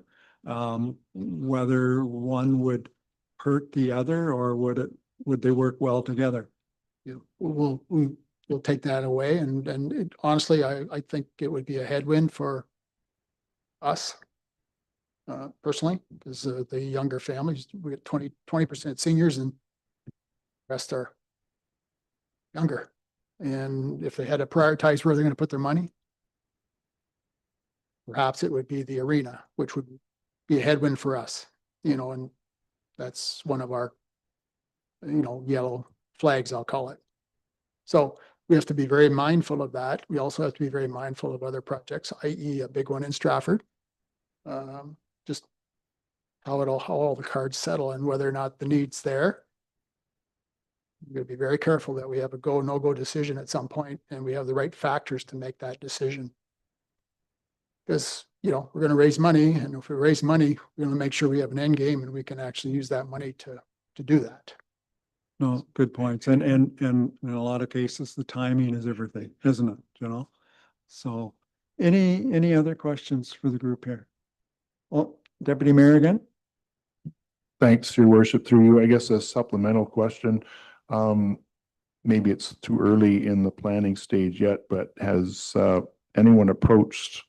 Whether one would hurt the other or would they work well together? We'll take that away and honestly, I think it would be a headwind for us. Personally, because the younger families, we get 20% seniors and the rest are younger. And if they had to prioritize where they're going to put their money, perhaps it would be the arena, which would be a headwind for us, and that's one of our, yellow flags, I'll call it. So we have to be very mindful of that. We also have to be very mindful of other projects, i.e. a big one in Stratford. Just how all the cards settle and whether or not the need's there. We're going to be very careful that we have a go, no-go decision at some point and we have the right factors to make that decision. Because, we're going to raise money, and if we raise money, we're going to make sure we have an end game and we can actually use that money to do that. No, good points. And in a lot of cases, the timing is everything, isn't it? So any other questions for the group here? Well, Deputy Mayor again? Thanks, Your Worship. Through you, I guess a supplemental question. Maybe it's too early in the planning stage yet, but has anyone approached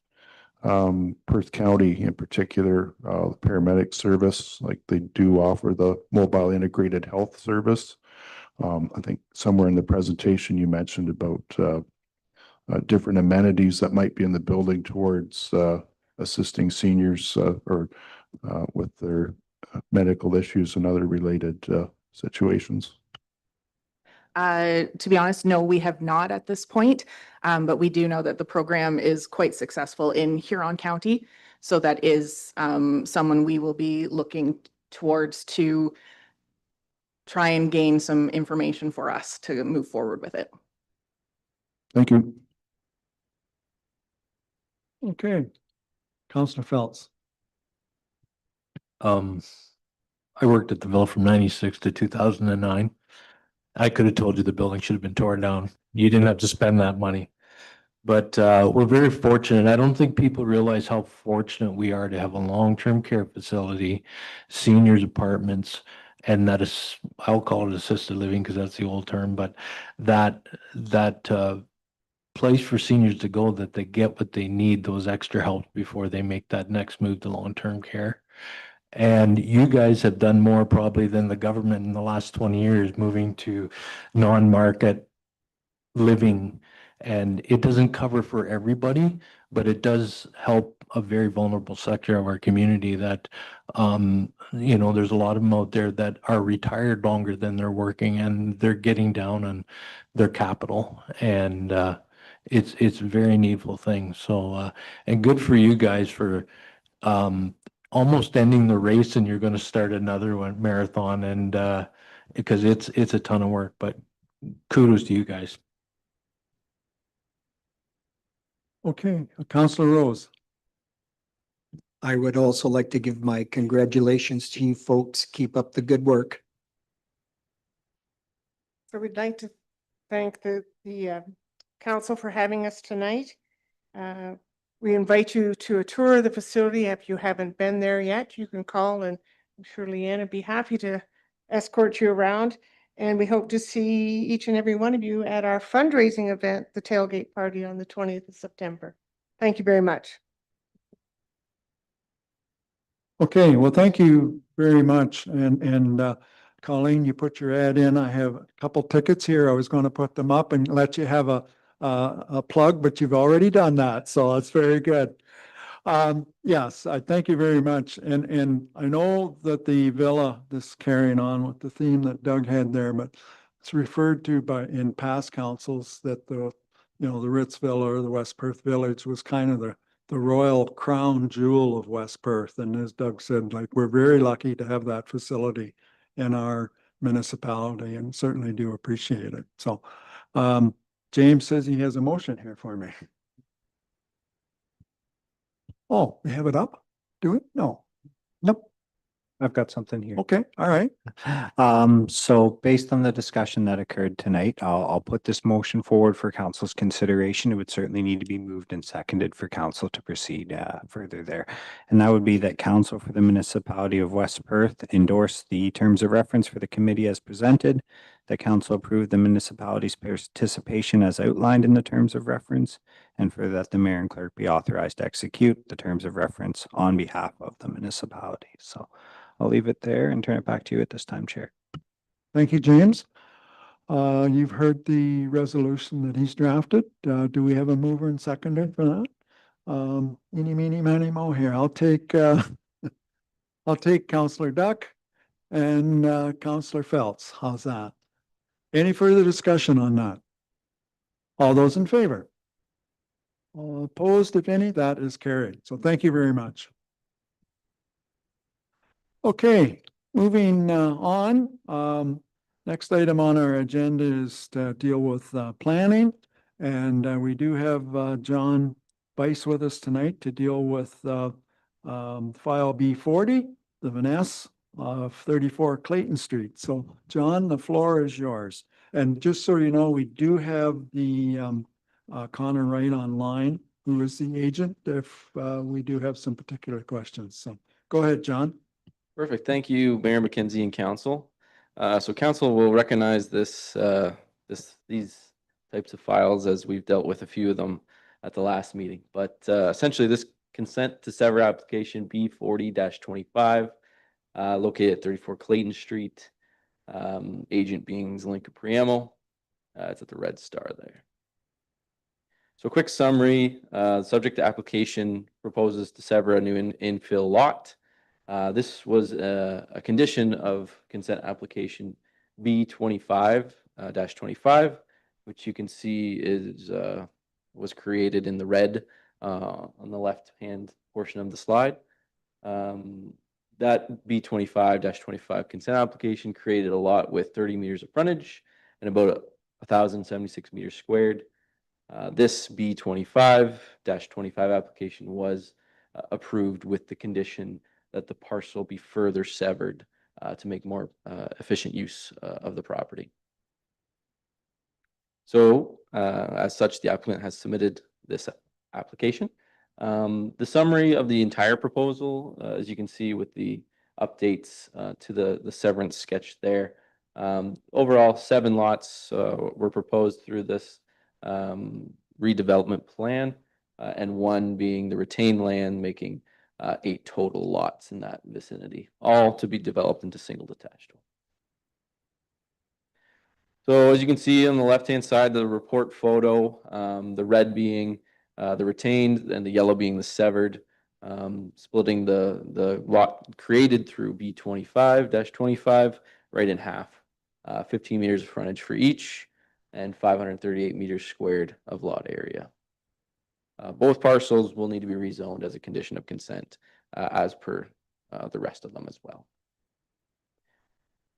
Perth County in particular, the paramedic service, like they do offer the mobile integrated health service? I think somewhere in the presentation you mentioned about different amenities that might be in the building towards assisting seniors or with their medical issues and other related situations. To be honest, no, we have not at this point, but we do know that the program is quite successful in Huron County. So that is someone we will be looking towards to try and gain some information for us to move forward with it. Thank you. Okay. Councillor Phelps. I worked at the Villa from 96 to 2009. I could have told you the building should have been torn down. You didn't have to spend that money. But we're very fortunate. I don't think people realize how fortunate we are to have a long-term care facility, seniors apartments, and that is, I'll call it assisted living because that's the old term, but that place for seniors to go that they get what they need, those extra help before they make that next move to long-term care. And you guys have done more probably than the government in the last 20 years, moving to non-market living. And it doesn't cover for everybody, but it does help a very vulnerable sector of our community that, there's a lot of them out there that are retired longer than they're working and they're getting down on their capital. And it's a very needful thing. So, and good for you guys for almost ending the race, and you're going to start another one marathon, and because it's a ton of work, but kudos to you guys. Okay, Councillor Rose. I would also like to give my congratulations to you folks. Keep up the good work. So we'd like to thank the council for having us tonight. We invite you to a tour of the facility. If you haven't been there yet, you can call, and I'm sure Leanne would be happy to escort you around. And we hope to see each and every one of you at our fundraising event, the tailgate party on the 20th of September. Thank you very much. Okay, well, thank you very much. And Colleen, you put your ad in. I have a couple tickets here. I was going to put them up and let you have a plug, but you've already done that. So that's very good. Yes, I thank you very much. And I know that the villa, this carrying on with the theme that Doug had there, but it's referred to in past councils that the Ritz Villa or the West Perth Village was kind of the royal crown jewel of West Perth. And as Doug said, like, we're very lucky to have that facility in our municipality and certainly do appreciate it. So James says he has a motion here for me. Oh, we have it up? Do it? No. Nope. I've got something here. Okay, all right. So based on the discussion that occurred tonight, I'll put this motion forward for council's consideration. It would certainly need to be moved and seconded for council to proceed further there. And that would be that council for the municipality of West Perth endorse the terms of reference for the committee as presented, that council approve the municipality's participation as outlined in the terms of reference, and for that the mayor and clerk be authorized to execute the terms of reference on behalf of the municipality. So I'll leave it there and turn it back to you at this time, Chair. Thank you, James. You've heard the resolution that he's drafted. Do we have a mover and seconder for that? Eeny, meeny, miny, mo here. I'll take Counselor Duck and Counselor Phelps. How's that? Any further discussion on that? All those in favor? Opposed, if any, that is carried. So thank you very much. Okay, moving on. Next item on our agenda is to deal with planning. And we do have John Bice with us tonight to deal with file B40, the Vanessa of 34 Clayton Street. So John, the floor is yours. And just so you know, we do have the Connor Wright online, who is the agent, if we do have some particular questions. So go ahead, John. Perfect. Thank you, Mayor McKenzie and council. So council will recognize these types of files as we've dealt with a few of them at the last meeting. But essentially this consent to sever application B40-25 located at 34 Clayton Street, agent being Zelinka Priamo. It's at the red star there. So quick summary, subject to application proposes to sever a new infill lot. This was a condition of consent application B25-25, which you can see was created in the red on the left-hand portion of the slide. That B25-25 consent application created a lot with 30 meters of frontage and about 1,076 meters squared. This B25-25 application was approved with the condition that the parcel be further severed to make more efficient use of the property. So as such, the applicant has submitted this application. The summary of the entire proposal, as you can see with the updates to the severance sketch there. Overall, 7 lots were proposed through this redevelopment plan, and 1 being the retained land, making 8 total lots in that vicinity, all to be developed into single detached. So as you can see on the left-hand side, the report photo, the red being the retained and the yellow being the severed, splitting the lot created through B25-25 right in half, 15 meters of frontage for each and 538 meters squared of lot area. Both parcels will need to be rezoned as a condition of consent as per the rest of them as well.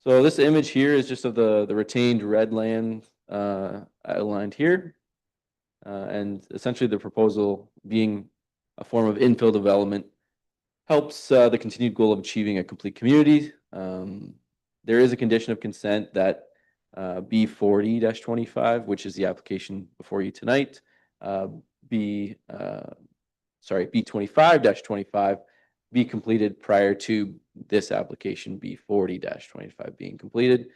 So this image here is just of the retained red land outlined here. And essentially the proposal being a form of infill development helps the continued goal of achieving a complete community. There is a condition of consent that B40-25, which is the application before you tonight, B25-25 be completed prior to this application B40-25 being completed.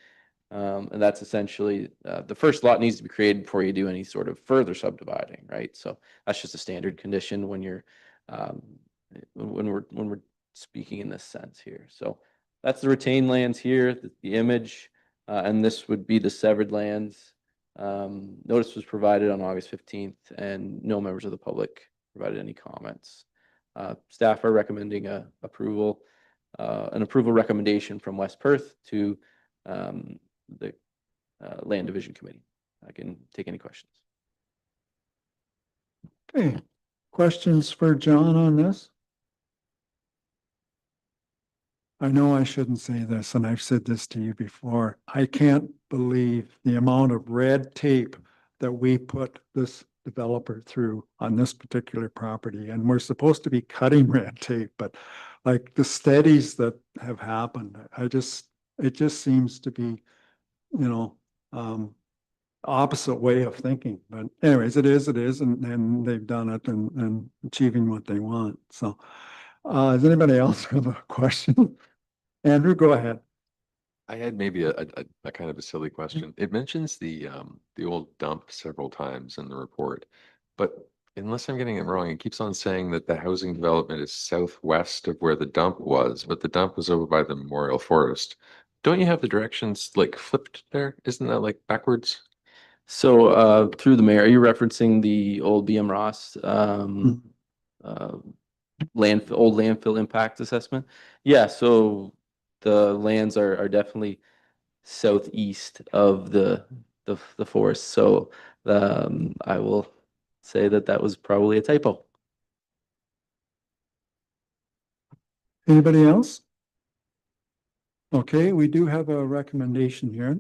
And that's essentially the first lot needs to be created before you do any sort of further subdividing, right? So that's just a standard condition when you're when we're speaking in this sense here. So that's the retained lands here, the image, and this would be the severed lands. Notice was provided on August 15th, and no members of the public provided any comments. Staff are recommending an approval recommendation from West Perth to the Land Division Committee. I can take any questions. Okay, questions for John on this? I know I shouldn't say this, and I've said this to you before. I can't believe the amount of red tape that we put this developer through on this particular property. And we're supposed to be cutting red tape, but like the studies that have happened, it just seems to be, you know, opposite way of thinking. But anyways, it is, and they've done it and achieving what they want. So, does anybody else have a question? Andrew, go ahead. I had maybe a kind of a silly question. It mentions the old dump several times in the report, but unless I'm getting it wrong, it keeps on saying that the housing development is southwest of where the dump was, but the dump was over by the Memorial Forest. Don't you have the directions like flipped there? Isn't that like backwards? So through the mayor, are you referencing the old BM Ross old landfill impact assessment? Yeah, so the lands are definitely southeast of the forest. So I will say that that was probably a typo. Anybody else? Okay, we do have a recommendation here.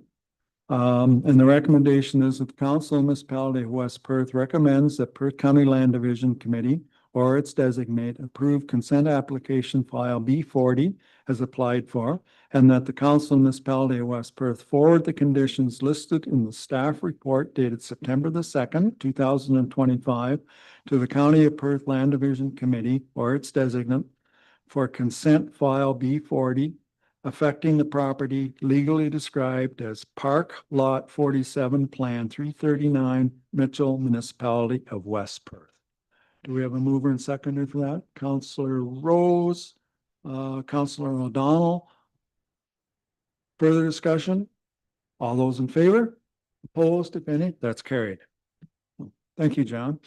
And the recommendation is that the Council of Municipality of West Perth recommends that Perth County Land Division Committee or its designate approve consent application file B40 as applied for, and that the Council of Municipality of West Perth forward the conditions listed in the staff report dated September the 2nd, 2025 to the County of Perth Land Division Committee or its designate for consent file B40 affecting the property legally described as Park Lot 47 Plan 339 Mitchell Municipality of West Perth. Do we have a mover and seconder for that? Councillor Rose, Councillor O'Donnell. Further discussion? All those in favor? Opposed, if any? That's carried. Thank you, John.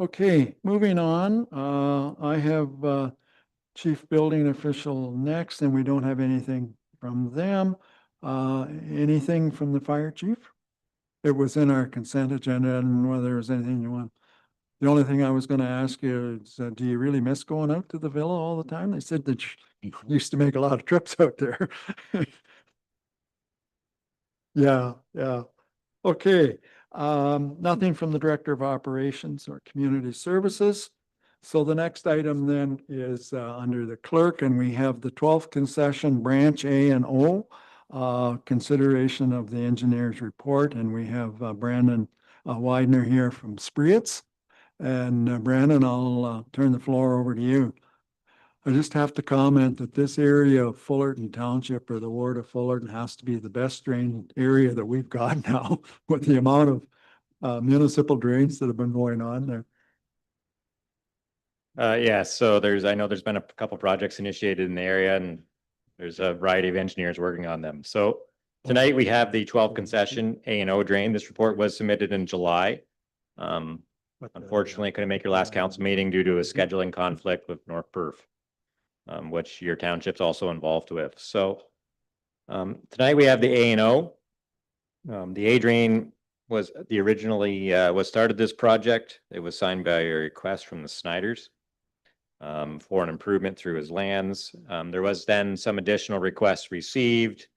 Okay, moving on. I have Chief Building Official next, and we don't have anything from them. Anything from the fire chief? It was in our consent agenda, and whether there's anything you want. The only thing I was going to ask you is, do you really miss going out to the villa all the time? They said that you used to make a lot of trips out there. Yeah, yeah. Okay, nothing from the Director of Operations or Community Services. So the next item then is under the clerk, and we have the 12th concession branch A and O, consideration of the engineer's report, and we have Brandon Widener here from Spreetz. And Brandon, I'll turn the floor over to you. I just have to comment that this area of Fullerton Township or the ward of Fullerton has to be the best drained area that we've got now with the amount of municipal drains that have been going on there. Yeah, so I know there's been a couple projects initiated in the area and there's a variety of engineers working on them. So tonight we have the 12 concession A and O drain. This report was submitted in July. Unfortunately, couldn't make your last council meeting due to a scheduling conflict with North Perth, which your township's also involved with. So tonight we have the A and O. The A drain was started this project. It was signed by a request from the Snyders for an improvement through his lands. There was then some additional requests received,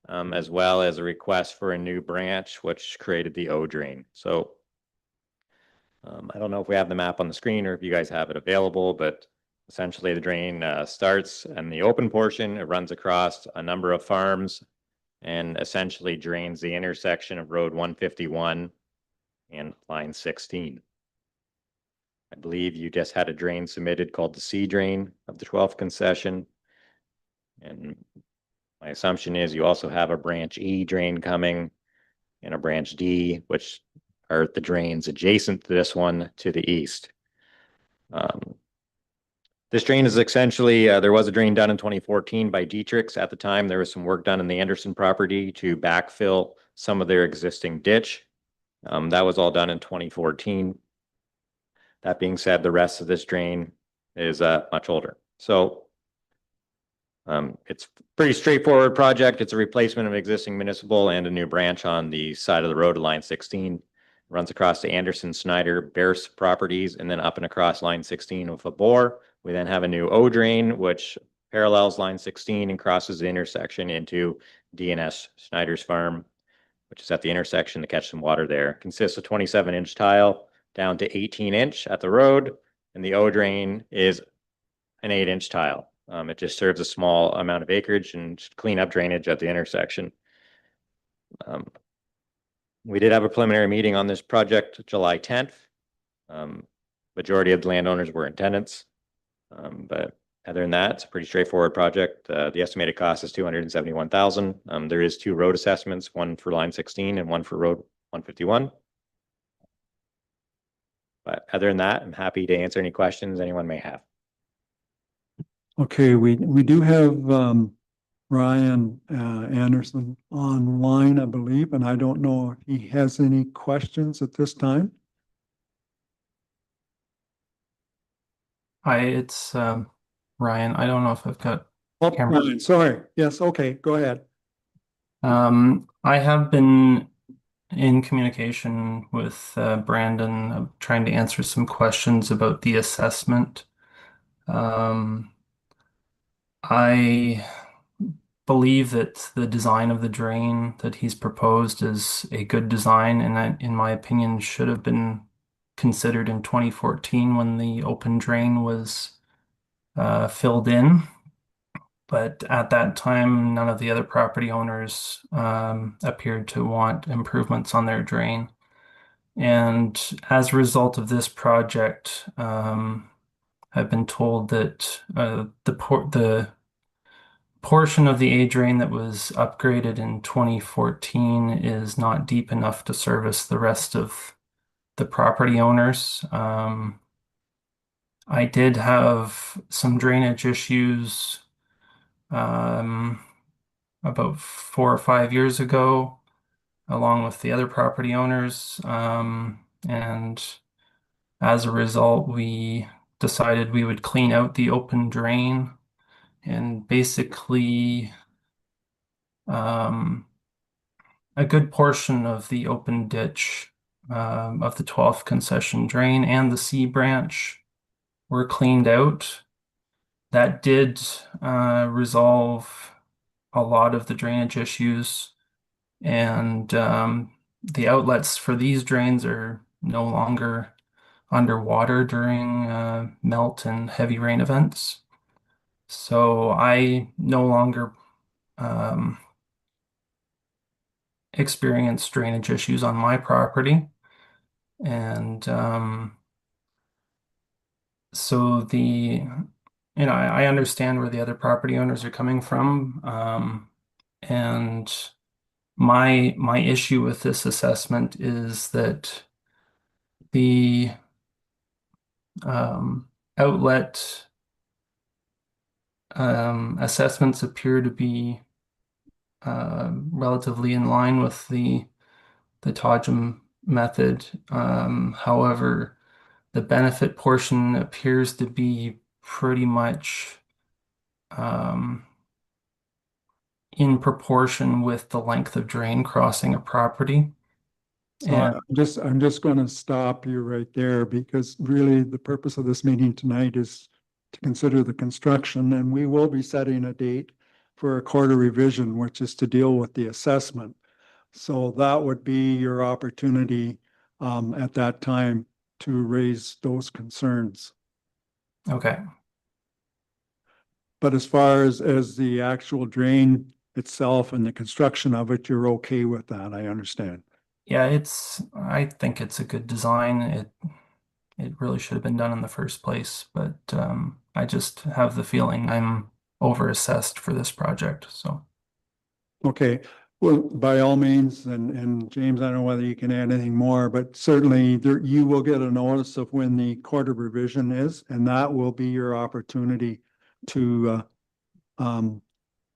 as well as a request for a new branch, which created the O drain. So I don't know if we have the map on the screen or if you guys have it available, but essentially the drain starts in the open portion. It runs across a number of farms and essentially drains the intersection of Road 151 and line 16. I believe you just had a drain submitted called the C drain of the 12th concession. And my assumption is you also have a branch E drain coming and a branch D, which are the drains adjacent to this one to the east. This drain is essentially, there was a drain done in 2014 by Dietrich's. At the time, there was some work done in the Anderson property to backfill some of their existing ditch. That was all done in 2014. That being said, the rest of this drain is much older. So it's a pretty straightforward project. It's a replacement of existing municipal and a new branch on the side of the road to line 16. Runs across the Anderson, Snyder, Bears properties, and then up and across line 16 with a bore. We then have a new O drain, which parallels line 16 and crosses the intersection into DNS Snyder's farm. which is at the intersection to catch some water there. Consists of 27-inch tile down to 18-inch at the road, and the O drain is an 8-inch tile. It just serves a small amount of acreage and just clean up drainage at the intersection. We did have a preliminary meeting on this project July 10th. Majority of the landowners were in attendance. But other than that, it's a pretty straightforward project. The estimated cost is $271,000. There is 2 road assessments, one for line 16 and one for road 151. But other than that, I'm happy to answer any questions anyone may have. Okay, we do have Ryan Anderson online, I believe, and I don't know if he has any questions at this time. Hi, it's Ryan. I don't know if I've got Oh, camera. Ryan, sorry. Yes, okay, go ahead. I have been in communication with Brandon, trying to answer some questions about the assessment. I believe that the design of the drain that he's proposed is a good design, and that, in my opinion, should have been considered in 2014 when the open drain was filled in. But at that time, none of the other property owners appeared to want improvements on their drain. And as a result of this project, I've been told that the portion of the A drain that was upgraded in 2014 is not deep enough to service the rest of the property owners. I did have some drainage issues about 4 or 5 years ago, along with the other property owners. And as a result, we decided we would clean out the open drain and basically a good portion of the open ditch of the 12th concession drain and the C branch were cleaned out. That did resolve a lot of the drainage issues, and the outlets for these drains are no longer underwater during melt and heavy rain events. So I no longer experience drainage issues on my property. And so I understand where the other property owners are coming from. And my issue with this assessment is that the outlet assessments appear to be relatively in line with the Todgham method. However, the benefit portion appears to be pretty much in proportion with the length of drain crossing a property. So I'm just going to stop you right there, because really the purpose of this meeting tonight is to consider the construction, and we will be setting a date for a quarter revision, which is to deal with the assessment. So that would be your opportunity at that time to raise those concerns. Okay. But as far as the actual drain itself and the construction of it, you're okay with that, I understand. Yeah, I think it's a good design. It really should have been done in the first place, but I just have the feeling I'm overassessed for this project, so. Okay, well, by all means, and James, I don't know whether you can add anything more, but certainly you will get a notice of when the quarter revision is, and that will be your opportunity to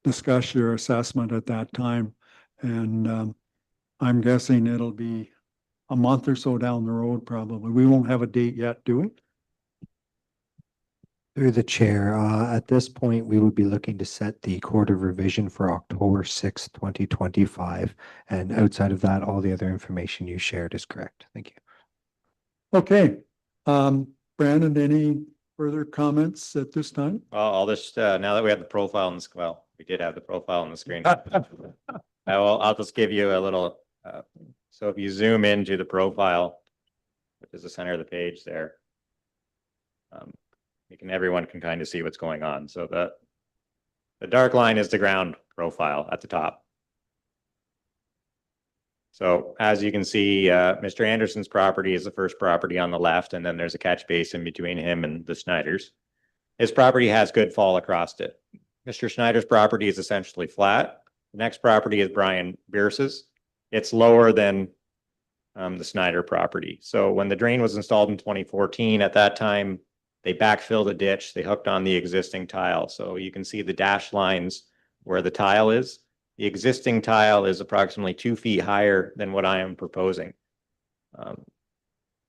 discuss your assessment at that time. And I'm guessing it'll be a month or so down the road, probably. We won't have a date yet, do we? Through the chair, at this point, we would be looking to set the quarter revision for October 6th, 2025. And outside of that, all the other information you shared is correct. Thank you. Okay. Brandon, any further comments at this time? I'll just, now that we have the profile on this, well, we did have the profile on the screen. I'll just give you a little So if you zoom into the profile, which is the center of the page there, everyone can kind of see what's going on. So the dark line is the ground profile at the top. So as you can see, Mr. Anderson's property is the first property on the left, and then there's a catch basin between him and the Snyders. His property has good fall across it. Mr. Schneider's property is essentially flat. The next property is Brian Bierce's. It's lower than the Snyder property. So when the drain was installed in 2014, at that time, they backfilled a ditch. They hooked on the existing tile. So you can see the dash lines where the tile is. The existing tile is approximately 2 feet higher than what I am proposing.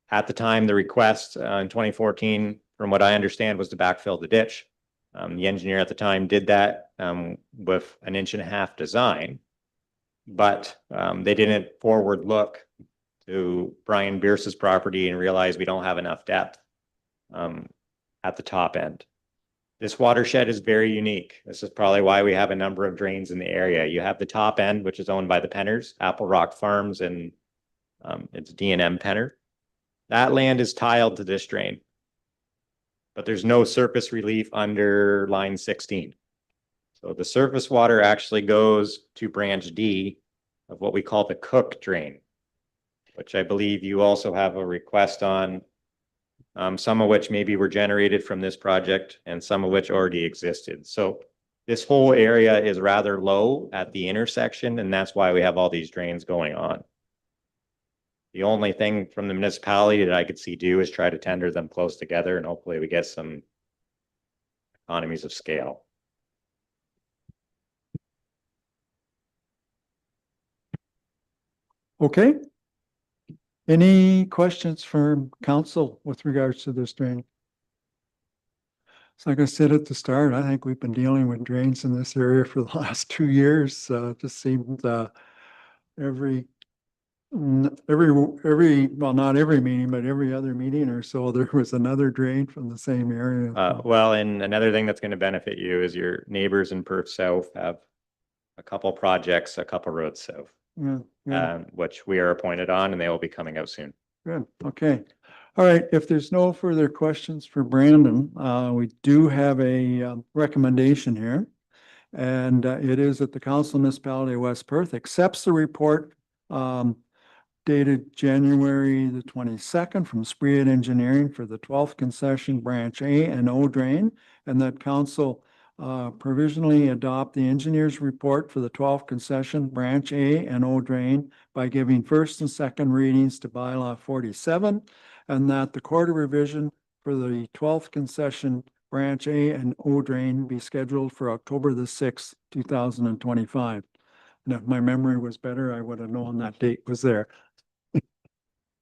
At the time, the request in 2014, from what I understand, was to backfill the ditch. The engineer at the time did that with an 1.5 inch design, but they didn't forward look to Brian Bierce's property and realize we don't have enough depth at the top end. This watershed is very unique. This is probably why we have a number of drains in the area. You have the top end, which is owned by the Penners, Apple Rock Farms, and it's D&M Penner. That land is tiled to this drain, but there's no surface relief under line 16. So the surface water actually goes to branch D of what we call the Cook drain, which I believe you also have a request on, some of which maybe were generated from this project and some of which already existed. So this whole area is rather low at the intersection, and that's why we have all these drains going on. The only thing from the municipality that I could see do is try to tender them close together, and hopefully we get some economies of scale. Okay. Any questions from council with regards to this drain? So like I said at the start, I think we've been dealing with drains in this area for the last 2 years. Just seemed every, well, not every meeting, but every other meeting or so, there was another drain from the same area. Well, and another thing that's going to benefit you is your neighbors in Perth South have a couple projects, a couple roads south, which we are appointed on, and they will be coming out soon. Good. Okay. All right. If there's no further questions for Brandon, we do have a recommendation here. And it is that the Council Municipality of West Perth accepts the report dated January the 22nd from Spread Engineering for the 12th concession branch A and O drain, and that council provisionally adopt the engineer's report for the 12th concession branch A and O drain by giving first and second readings to bylaw 47, and that the quarter revision for the 12th concession branch A and O drain be scheduled for October the 6th, 2025. And if my memory was better, I would have known that date was there.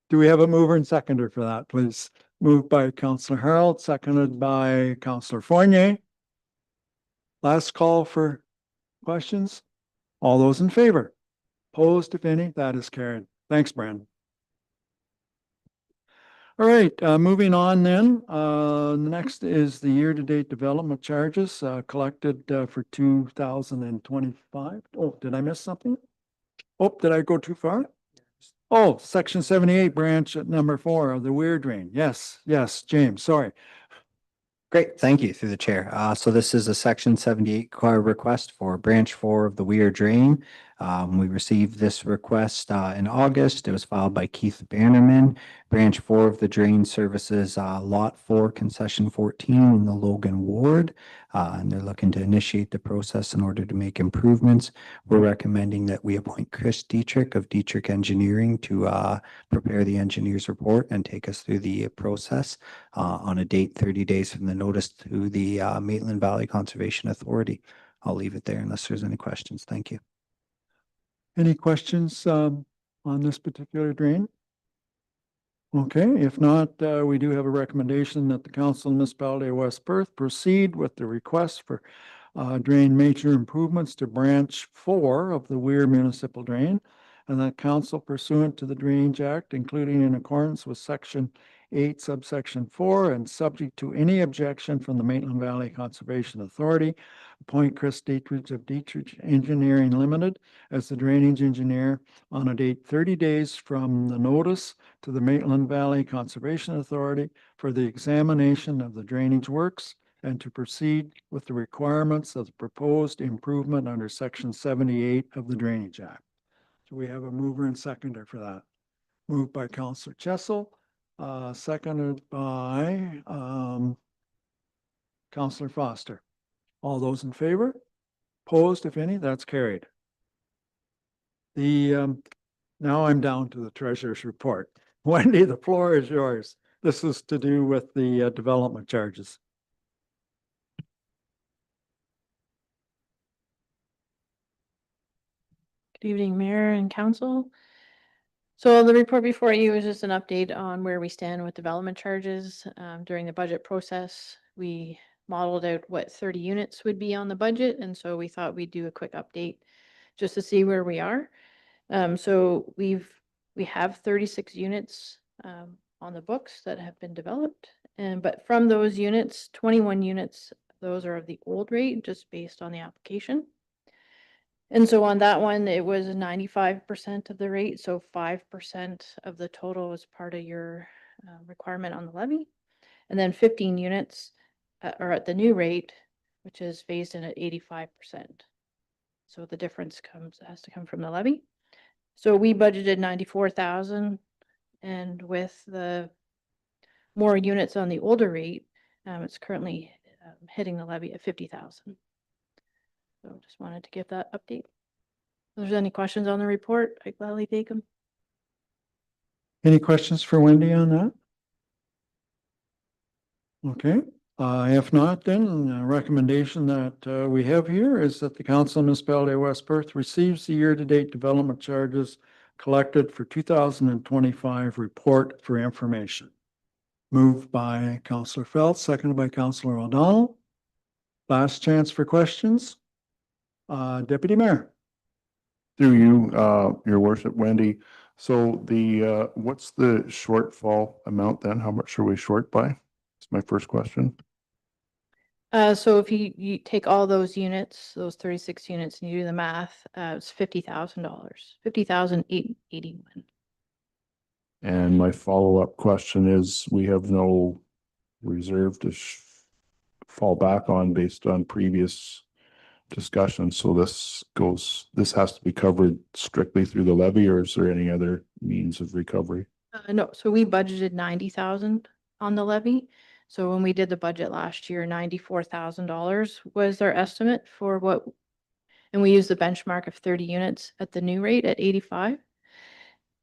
Do we have a mover and seconder for that, please? Moved by Councillor Harold, seconded by Councillor Fournier. Last call for questions. All those in favor? Opposed, if any? That is carried. Thanks, Brandon. All right, moving on then. Next is the year-to-date development charges collected for 2025. Oh, did I miss something? Oh, did I go too far? Oh, section 78, branch at number 4 of the Weir drain. Yes, James, sorry. Great, thank you through the chair. So this is a section 78 request for branch 4 of the Weir drain. We received this request in August. It was filed by Keith Bannerman. Branch 4 of the drain services lot 4 concession 14 in the Logan ward. And they're looking to initiate the process in order to make improvements. We're recommending that we appoint Chris Dietrich of Dietrich Engineering to prepare the engineer's report and take us through the process on a date 30 days from the notice to the Maitland Valley Conservation Authority. I'll leave it there unless there's any questions. Thank you. Any questions on this particular drain? Okay, if not, we do have a recommendation that the Council Municipality of West Perth proceed with the request for drain major improvements to branch 4 of the Weir Municipal Drain, and that council pursuant to the Drainage Act, including in accordance with section 8 subsection 4 and subject to any objection from the Maitland Valley Conservation Authority, appoint Chris Dietrich of Dietrich Engineering Limited as the drainage engineer on a date 30 days from the notice to the Maitland Valley Conservation Authority for the examination of the drainage works and to proceed with the requirements of the proposed improvement under section 78 of the Drainage Act. So we have a mover and seconder for that. Moved by Councillor Chessel, seconded by Councillor Foster. All those in favor? Opposed, if any? That's carried. Now I'm down to the treasurer's report. Wendy, the floor is yours. This is to do with the development charges. Good evening, Mayor and Council. So the report before you is just an update on where we stand with development charges. During the budget process, we modeled out what 30 units would be on the budget, and so we thought we'd do a quick update just to see where we are. So we have 36 units on the books that have been developed, but from those units, 21 units, those are of the old rate, just based on the application. And so on that one, it was 95% of the rate, so 5% of the total is part of your requirement on the levy. And then 15 units are at the new rate, which is phased in at 85%. So the difference has to come from the levy. So we budgeted 94,000, and with the more units on the older rate, it's currently hitting the levy at 50,000. So just wanted to give that update. If there's any questions on the report, I'd gladly take them. Any questions for Wendy on that? Okay, if not, then a recommendation that we have here is that the Council of Municipality of West Perth receives the year-to-date development charges collected for 2025 report for information. Moved by Councillor Phelps, seconded by Councillor O'Donnell. Last chance for questions. Deputy Mayor. Through you, Your Worship, Wendy. So what's the shortfall amount then? How much are we short by? That's my first question. So if you take all those units, those 36 units, and you do the math, it's $50,000, $50,881. And my follow-up question is, we have no reserve to fall back on based on previous discussion. So this has to be covered strictly through the levy, or is there any other means of recovery? No, so we budgeted 90,000 on the levy. So when we did the budget last year, $94,000 was our estimate for what, and we used the benchmark of 30 units at the new rate at 85.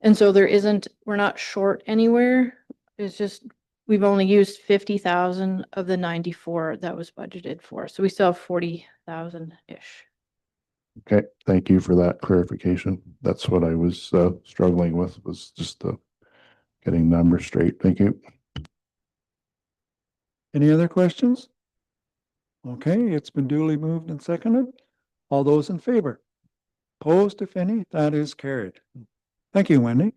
And so we're not short anywhere. It's just, we've only used 50,000 of the 94 that was budgeted for. So we still have 40,000-ish. Okay, thank you for that clarification. That's what I was struggling with, was just getting numbers straight. Thank you. Any other questions? Okay, it's been duly moved and seconded. All those in favor? Opposed, if any? That is carried. Thank you, Wendy.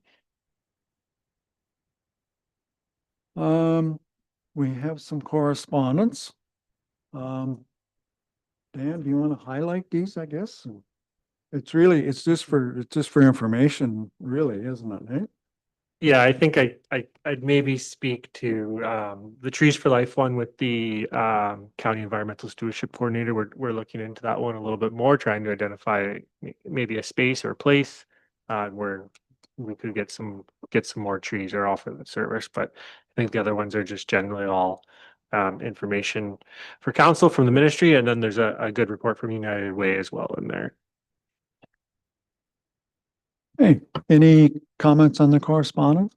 We have some correspondence. Dan, do you want to highlight these, I guess? It's just for information, really, isn't it? Eh? Yeah, I think I'd maybe speak to the Trees for Life one with the County Environmental Stewardship Coordinator. We're looking into that one a little bit more, trying to identify maybe a space or a place where we could get some more trees or offer the service. But I think the other ones are just generally all information for council from the ministry, and then there's a good report from United Way as well in there. Hey, any comments on the correspondence?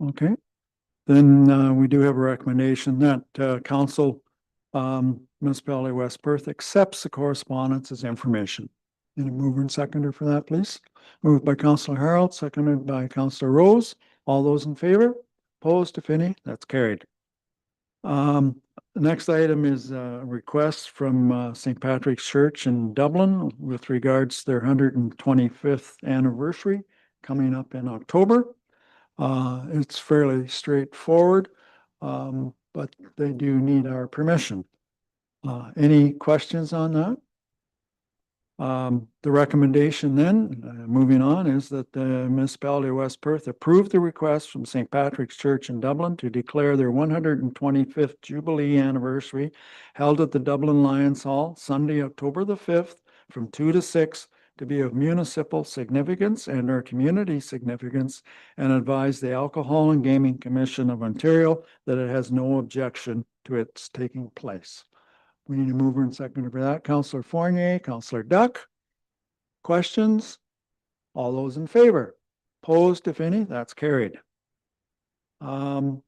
Okay, then we do have a recommendation that Council Municipality of West Perth accepts the correspondence as information. Any mover and seconder for that, please? Moved by Councillor Harold, seconded by Councillor Rose. All those in favor? Opposed, if any? That's carried. The next item is a request from St. Patrick's Church in Dublin with regards to their 125th anniversary coming up in October. It's fairly straightforward, but they do need our permission. Any questions on that? The recommendation then, moving on, is that the municipality of West Perth approve the request from St. Patrick's Church in Dublin to declare their 125th Jubilee anniversary held at the Dublin Lions Hall, Sunday, October the 5th, from 2 to 6, to be of municipal significance and or community significance, and advise the Alcohol and Gaming Commission of Ontario that it has no objection to its taking place. We need a mover and seconder for that. Councillor Fournier, Councillor Duck. Questions? All those in favor? Opposed, if any? That's carried. Brings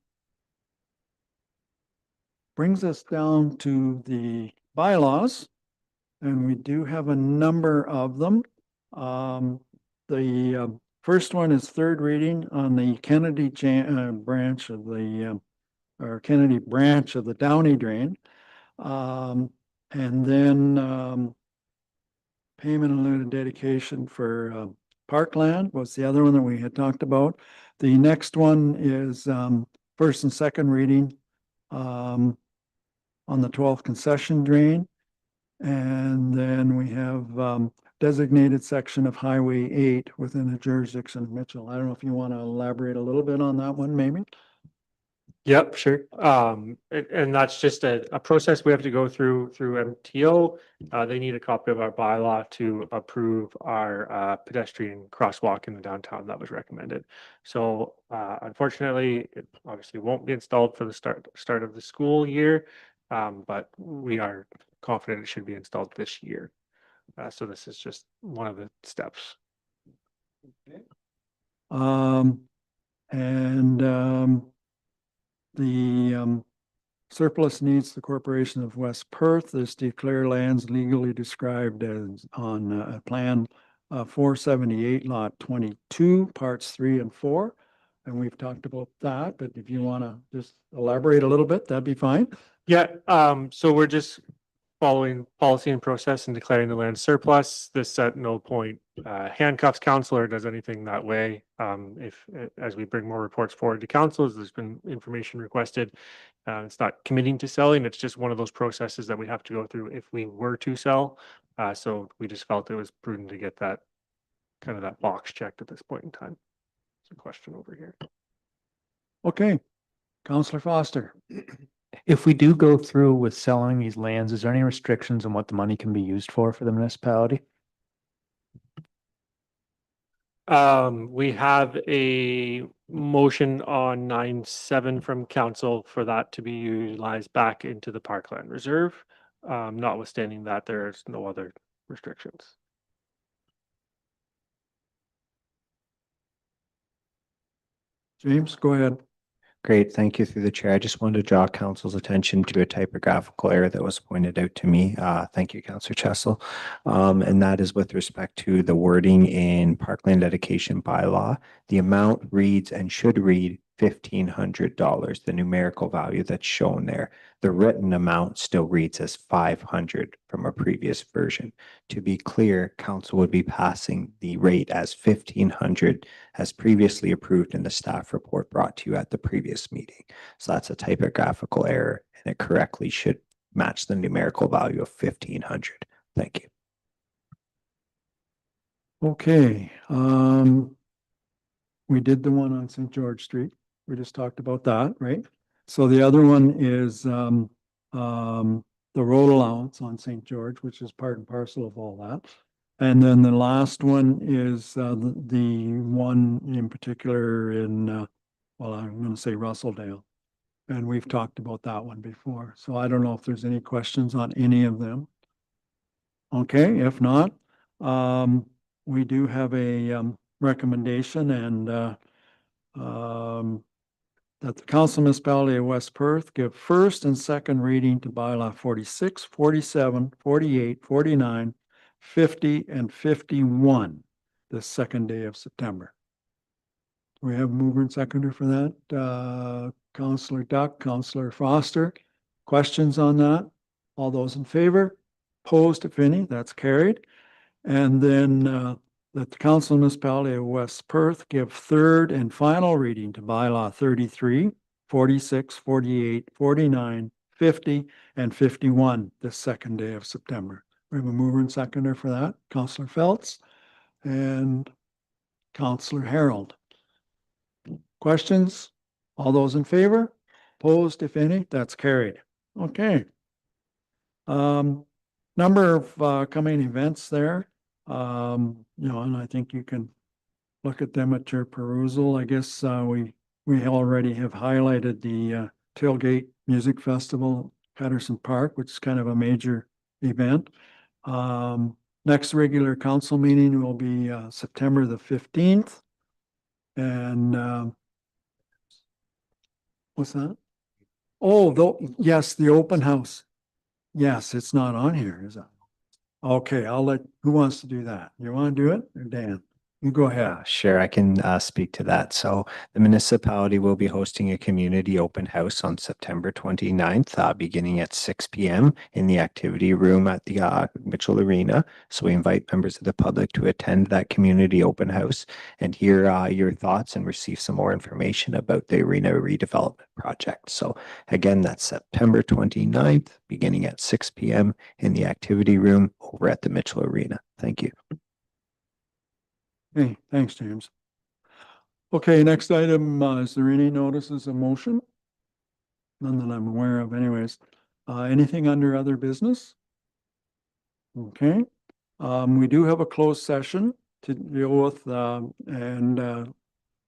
us down to the bylaws, and we do have a number of them. The first one is third reading on the Kennedy branch of the Kennedy branch of the Downey Drain. And then payment in lieu of dedication for Parkland was the other one that we had talked about. The next one is first and second reading on the 12th concession drain. And then we have designated section of Highway 8 within the jurisdiction of Mitchell. I don't know if you want to elaborate a little bit on that one, maybe? Yep, sure. And that's just a process we have to go through MTO. They need a copy of our bylaw to approve our pedestrian crosswalk in the downtown that was recommended. So unfortunately, it obviously won't be installed for the start of the school year, but we are confident it should be installed this year. So this is just one of the steps. Okay. The surplus needs the Corporation of West Perth is declare lands legally described as on plan 478 lot 22 parts 3 and 4. And we've talked about that, but if you want to just elaborate a little bit, that'd be fine. Yeah, so we're just following policy and process and declaring the land surplus. This at no point handcuffs council or does anything that way. As we bring more reports forward to councils, there's been information requested. It's not committing to selling. It's just one of those processes that we have to go through if we were to sell. So we just felt it was prudent to get that kind of that box checked at this point in time. There's a question over here. Okay, Councillor Foster. If we do go through with selling these lands, is there any restrictions on what the money can be used for the municipality? We have a motion on 9.7 from council for that to be utilized back into the Parkland Reserve. Notwithstanding that, there's no other restrictions. James, go ahead. Great, thank you through the chair. I just wanted to draw council's attention to a typographical error that was pointed out to me. Thank you, Councillor Chessel. And that is with respect to the wording in Parkland Dedication Bylaw. The amount reads and should read $1,500, the numerical value that's shown there. The written amount still reads as 500 from a previous version. To be clear, council would be passing the rate as 1,500 as previously approved in the staff report brought to you at the previous meeting. So that's a typographical error and it correctly should match the numerical value of 1,500. Thank you. Okay, we did the one on St. George Street. We just talked about that, right? So the other one is the road allowance on St. George, which is part and parcel of all that. And then the last one is the one in particular in, well, I'm going to say Russelldale. And we've talked about that one before. So I don't know if there's any questions on any of them. Okay, if not, we do have a recommendation and that the Council Municipality of West Perth give first and second reading to bylaw 46, 47, 48, 49, 50, and 51 the second day of September. We have a mover and seconder for that. Councillor Duck, Councillor Foster. Questions on that? All those in favor? Opposed, if any? That's carried. And then that the Council Municipality of West Perth give third and final reading to bylaw 33, 46, 48, 49, 50, and 51 this second day of September. We have a mover and seconder for that, Councillor Phelps and Councillor Harold. Questions? All those in favor? Opposed, if any? That's carried. Okay. Number of coming events there. And I think you can look at them at your perusal. I guess we already have highlighted the Tailgate Music Festival, Patterson Park, which is kind of a major event. Next regular council meeting will be September the 15th. And what's that? Oh, yes, the open house. Yes, it's not on here, is it? Okay, who wants to do that? You want to do it? Or Dan? You go ahead. Sure, I can speak to that. So the municipality will be hosting a community open house on September 29th, beginning at 6 p.m. in the activity room at the Mitchell Arena. So we invite members of the public to attend that community open house and hear your thoughts and receive some more information about the arena redevelopment project. So again, that's September 29th, beginning at 6 p.m. in the activity room over at the Mitchell Arena. Thank you. Hey, thanks, James. Okay, next item, is there any notices of motion? None that I'm aware of anyways. Anything under other business? Okay, we do have a closed session to deal with,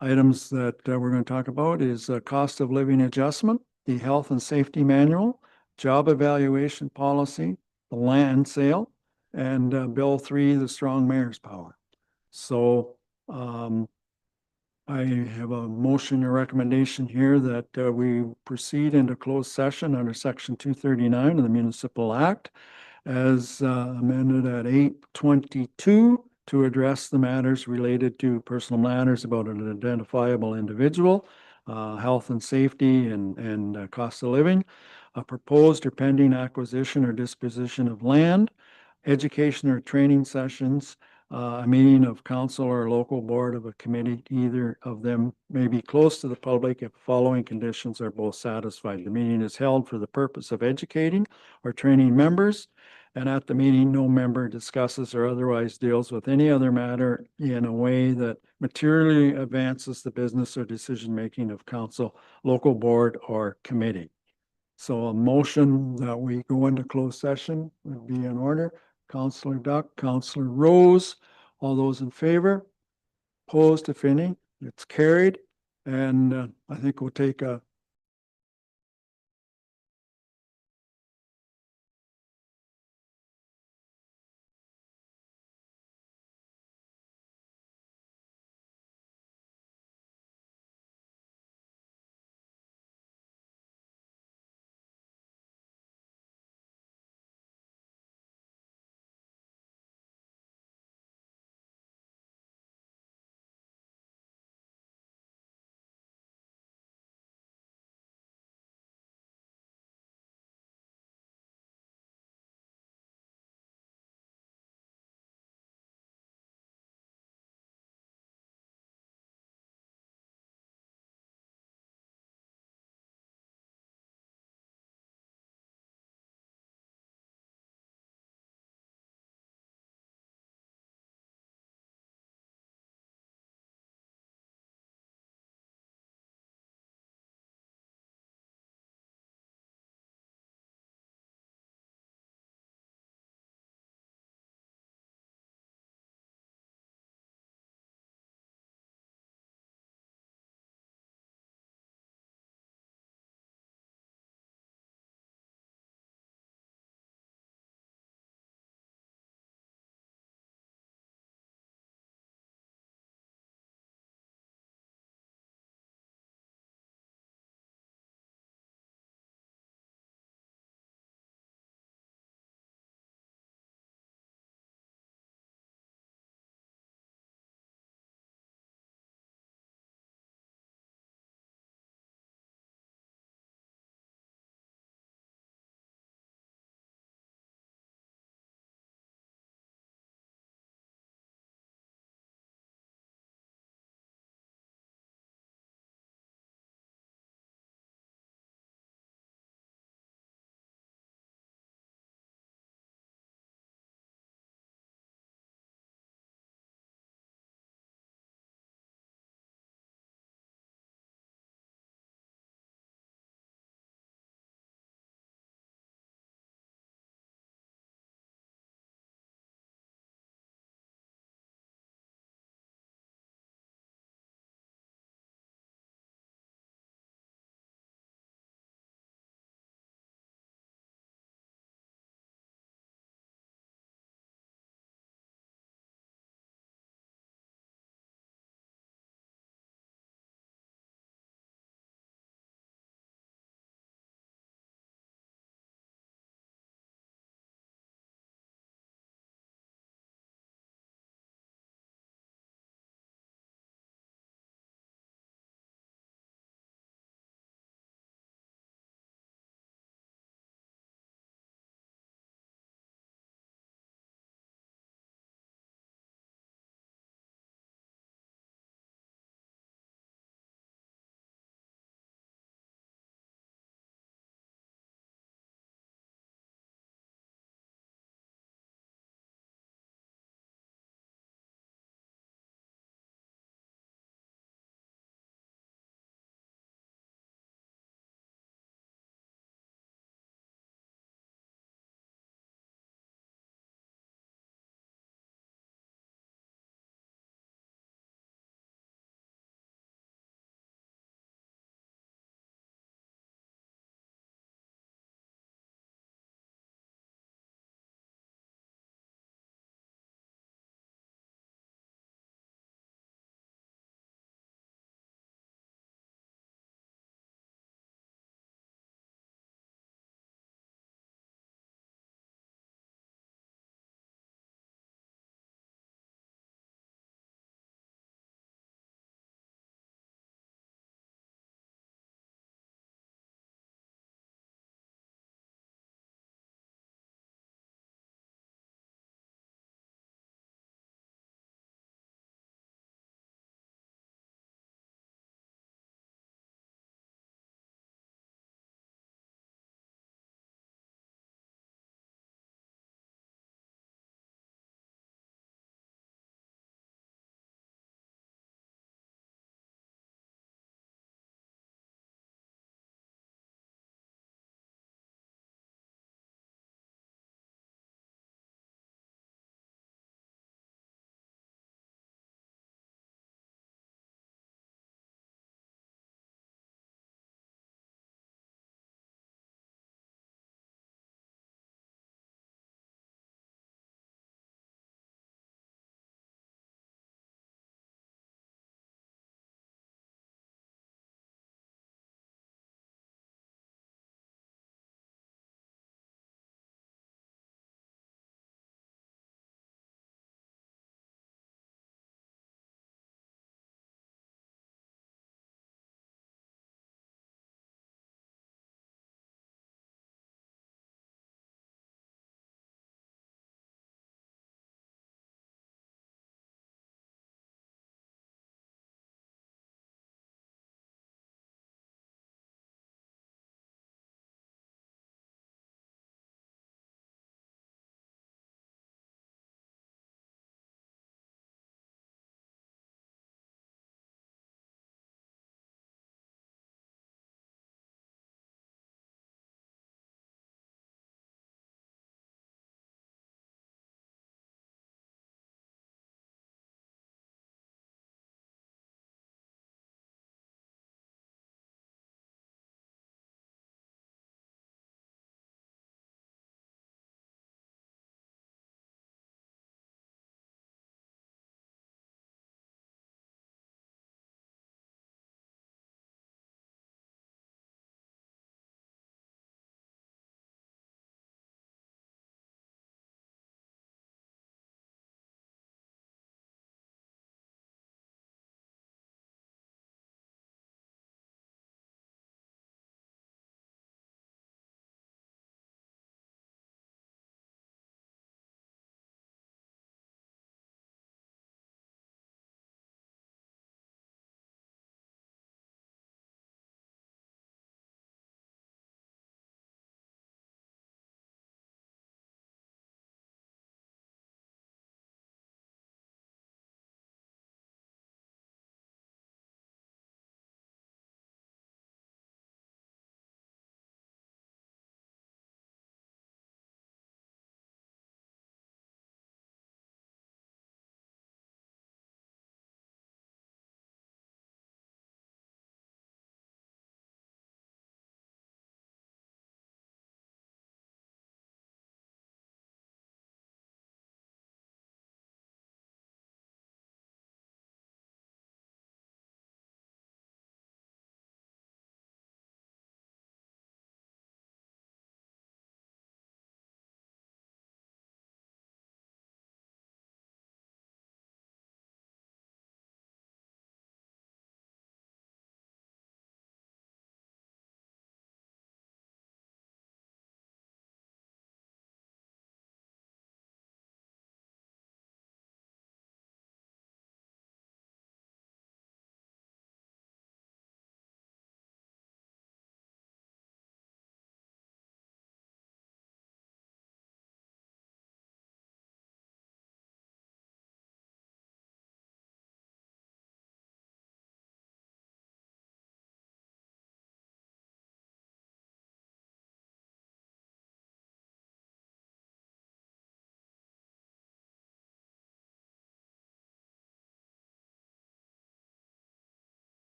items that we're going to talk about is cost of living adjustment, the health and safety manual, job evaluation policy, the land sale, and Bill 3, the strong mayor's power. So I have a motion or recommendation here that we proceed into closed session under section 239 of the Municipal Act as amended at 8:22 to address the matters related to personal matters about an identifiable individual, health and safety and cost of living, a proposed or pending acquisition or disposition of land, education or training sessions, a meeting of council or local board of a committee, either of them may be close to the public if the following conditions are both satisfied. The meeting is held for the purpose of educating or training members, and at the meeting, no member discusses or otherwise deals with any other matter in a way that materially advances the business or decision-making of council, local board, or committee. So a motion that we go into closed session would be in order. Councillor Duck, Councillor Rose, all those in favor? Opposed, if any? It's carried. And I think we'll take a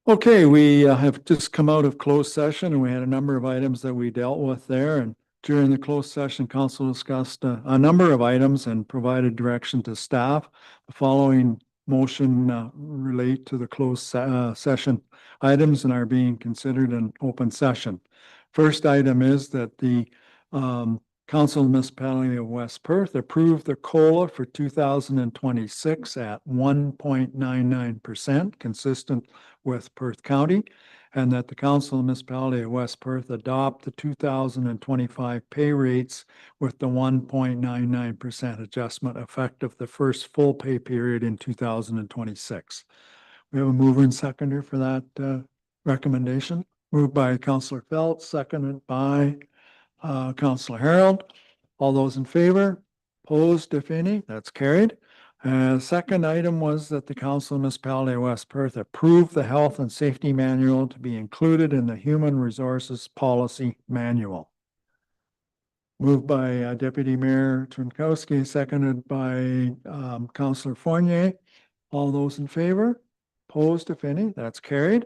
Okay, we have just come out of closed session and we had a number of items that we dealt with there. And during the closed session, council discussed a number of items and provided direction to staff. The following motion relate to the closed session items and are being considered in open session. First item is that the Council of the Municipality of West Perth approve the COLA for 2026 at 1.99%, consistent with Perth County, and that the Council of the Municipality of West Perth adopt the 2025 pay rates with the 1.99% adjustment effective the first full pay period in 2026. We have a mover and seconder for that recommendation. Moved by Councillor Phelps, seconded by Councillor Harold. All those in favor? Opposed, if any? That's carried. Second item was that the Council of Municipality of West Perth approve the Health and Safety Manual to be included in the Human Resources Policy Manual. Moved by Deputy Mayor Trunkowski, seconded by Councillor Fournier. All those in favor? Opposed, if any? That's carried.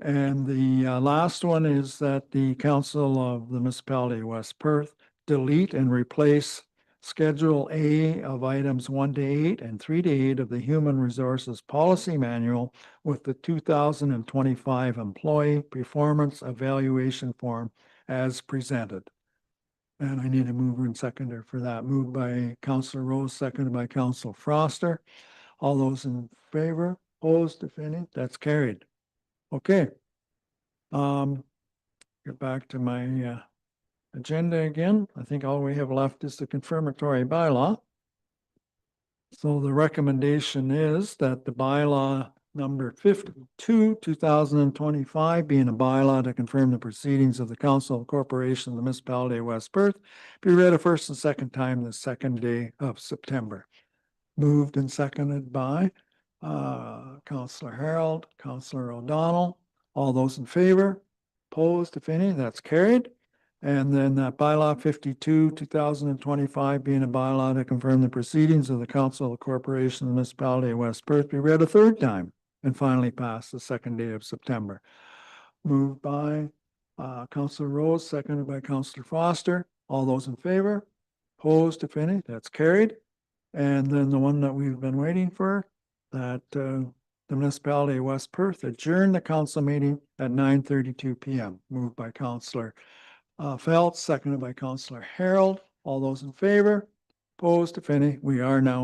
And the last one is that the Council of the Municipality of West Perth delete and replace Schedule A of items 1 to 8 and 3 to 8 of the Human Resources Policy Manual with the 2025 Employee Performance Evaluation Form as presented. And I need a mover and seconder for that. Moved by Councillor Rose, seconded by Councillor Foster. All those in favor? Opposed, if any? That's carried. Okay. Get back to my agenda again. I think all we have left is the confirmatory bylaw. So the recommendation is that the bylaw number 52, 2025, being a bylaw to confirm the proceedings of the Council of Corporation of the Municipality of West Perth, be read a first and second time the second day of September. Moved and seconded by Councillor Harold, Councillor O'Donnell. All those in favor? Opposed, if any? That's carried. And then that bylaw 52, 2025, being a bylaw to confirm the proceedings of the Council of the Corporation of the Municipality of West Perth, be read a third time and finally passed the second day of September. Moved by Councillor Rose, seconded by Councillor Foster. All those in favor? Opposed, if any? That's carried. And then the one that we've been waiting for, that the Municipality of West Perth adjourn the council meeting at 9:32 p.m. Moved by Councillor Phelps, seconded by Councillor Harold. All those in favor? Opposed, if any? We are now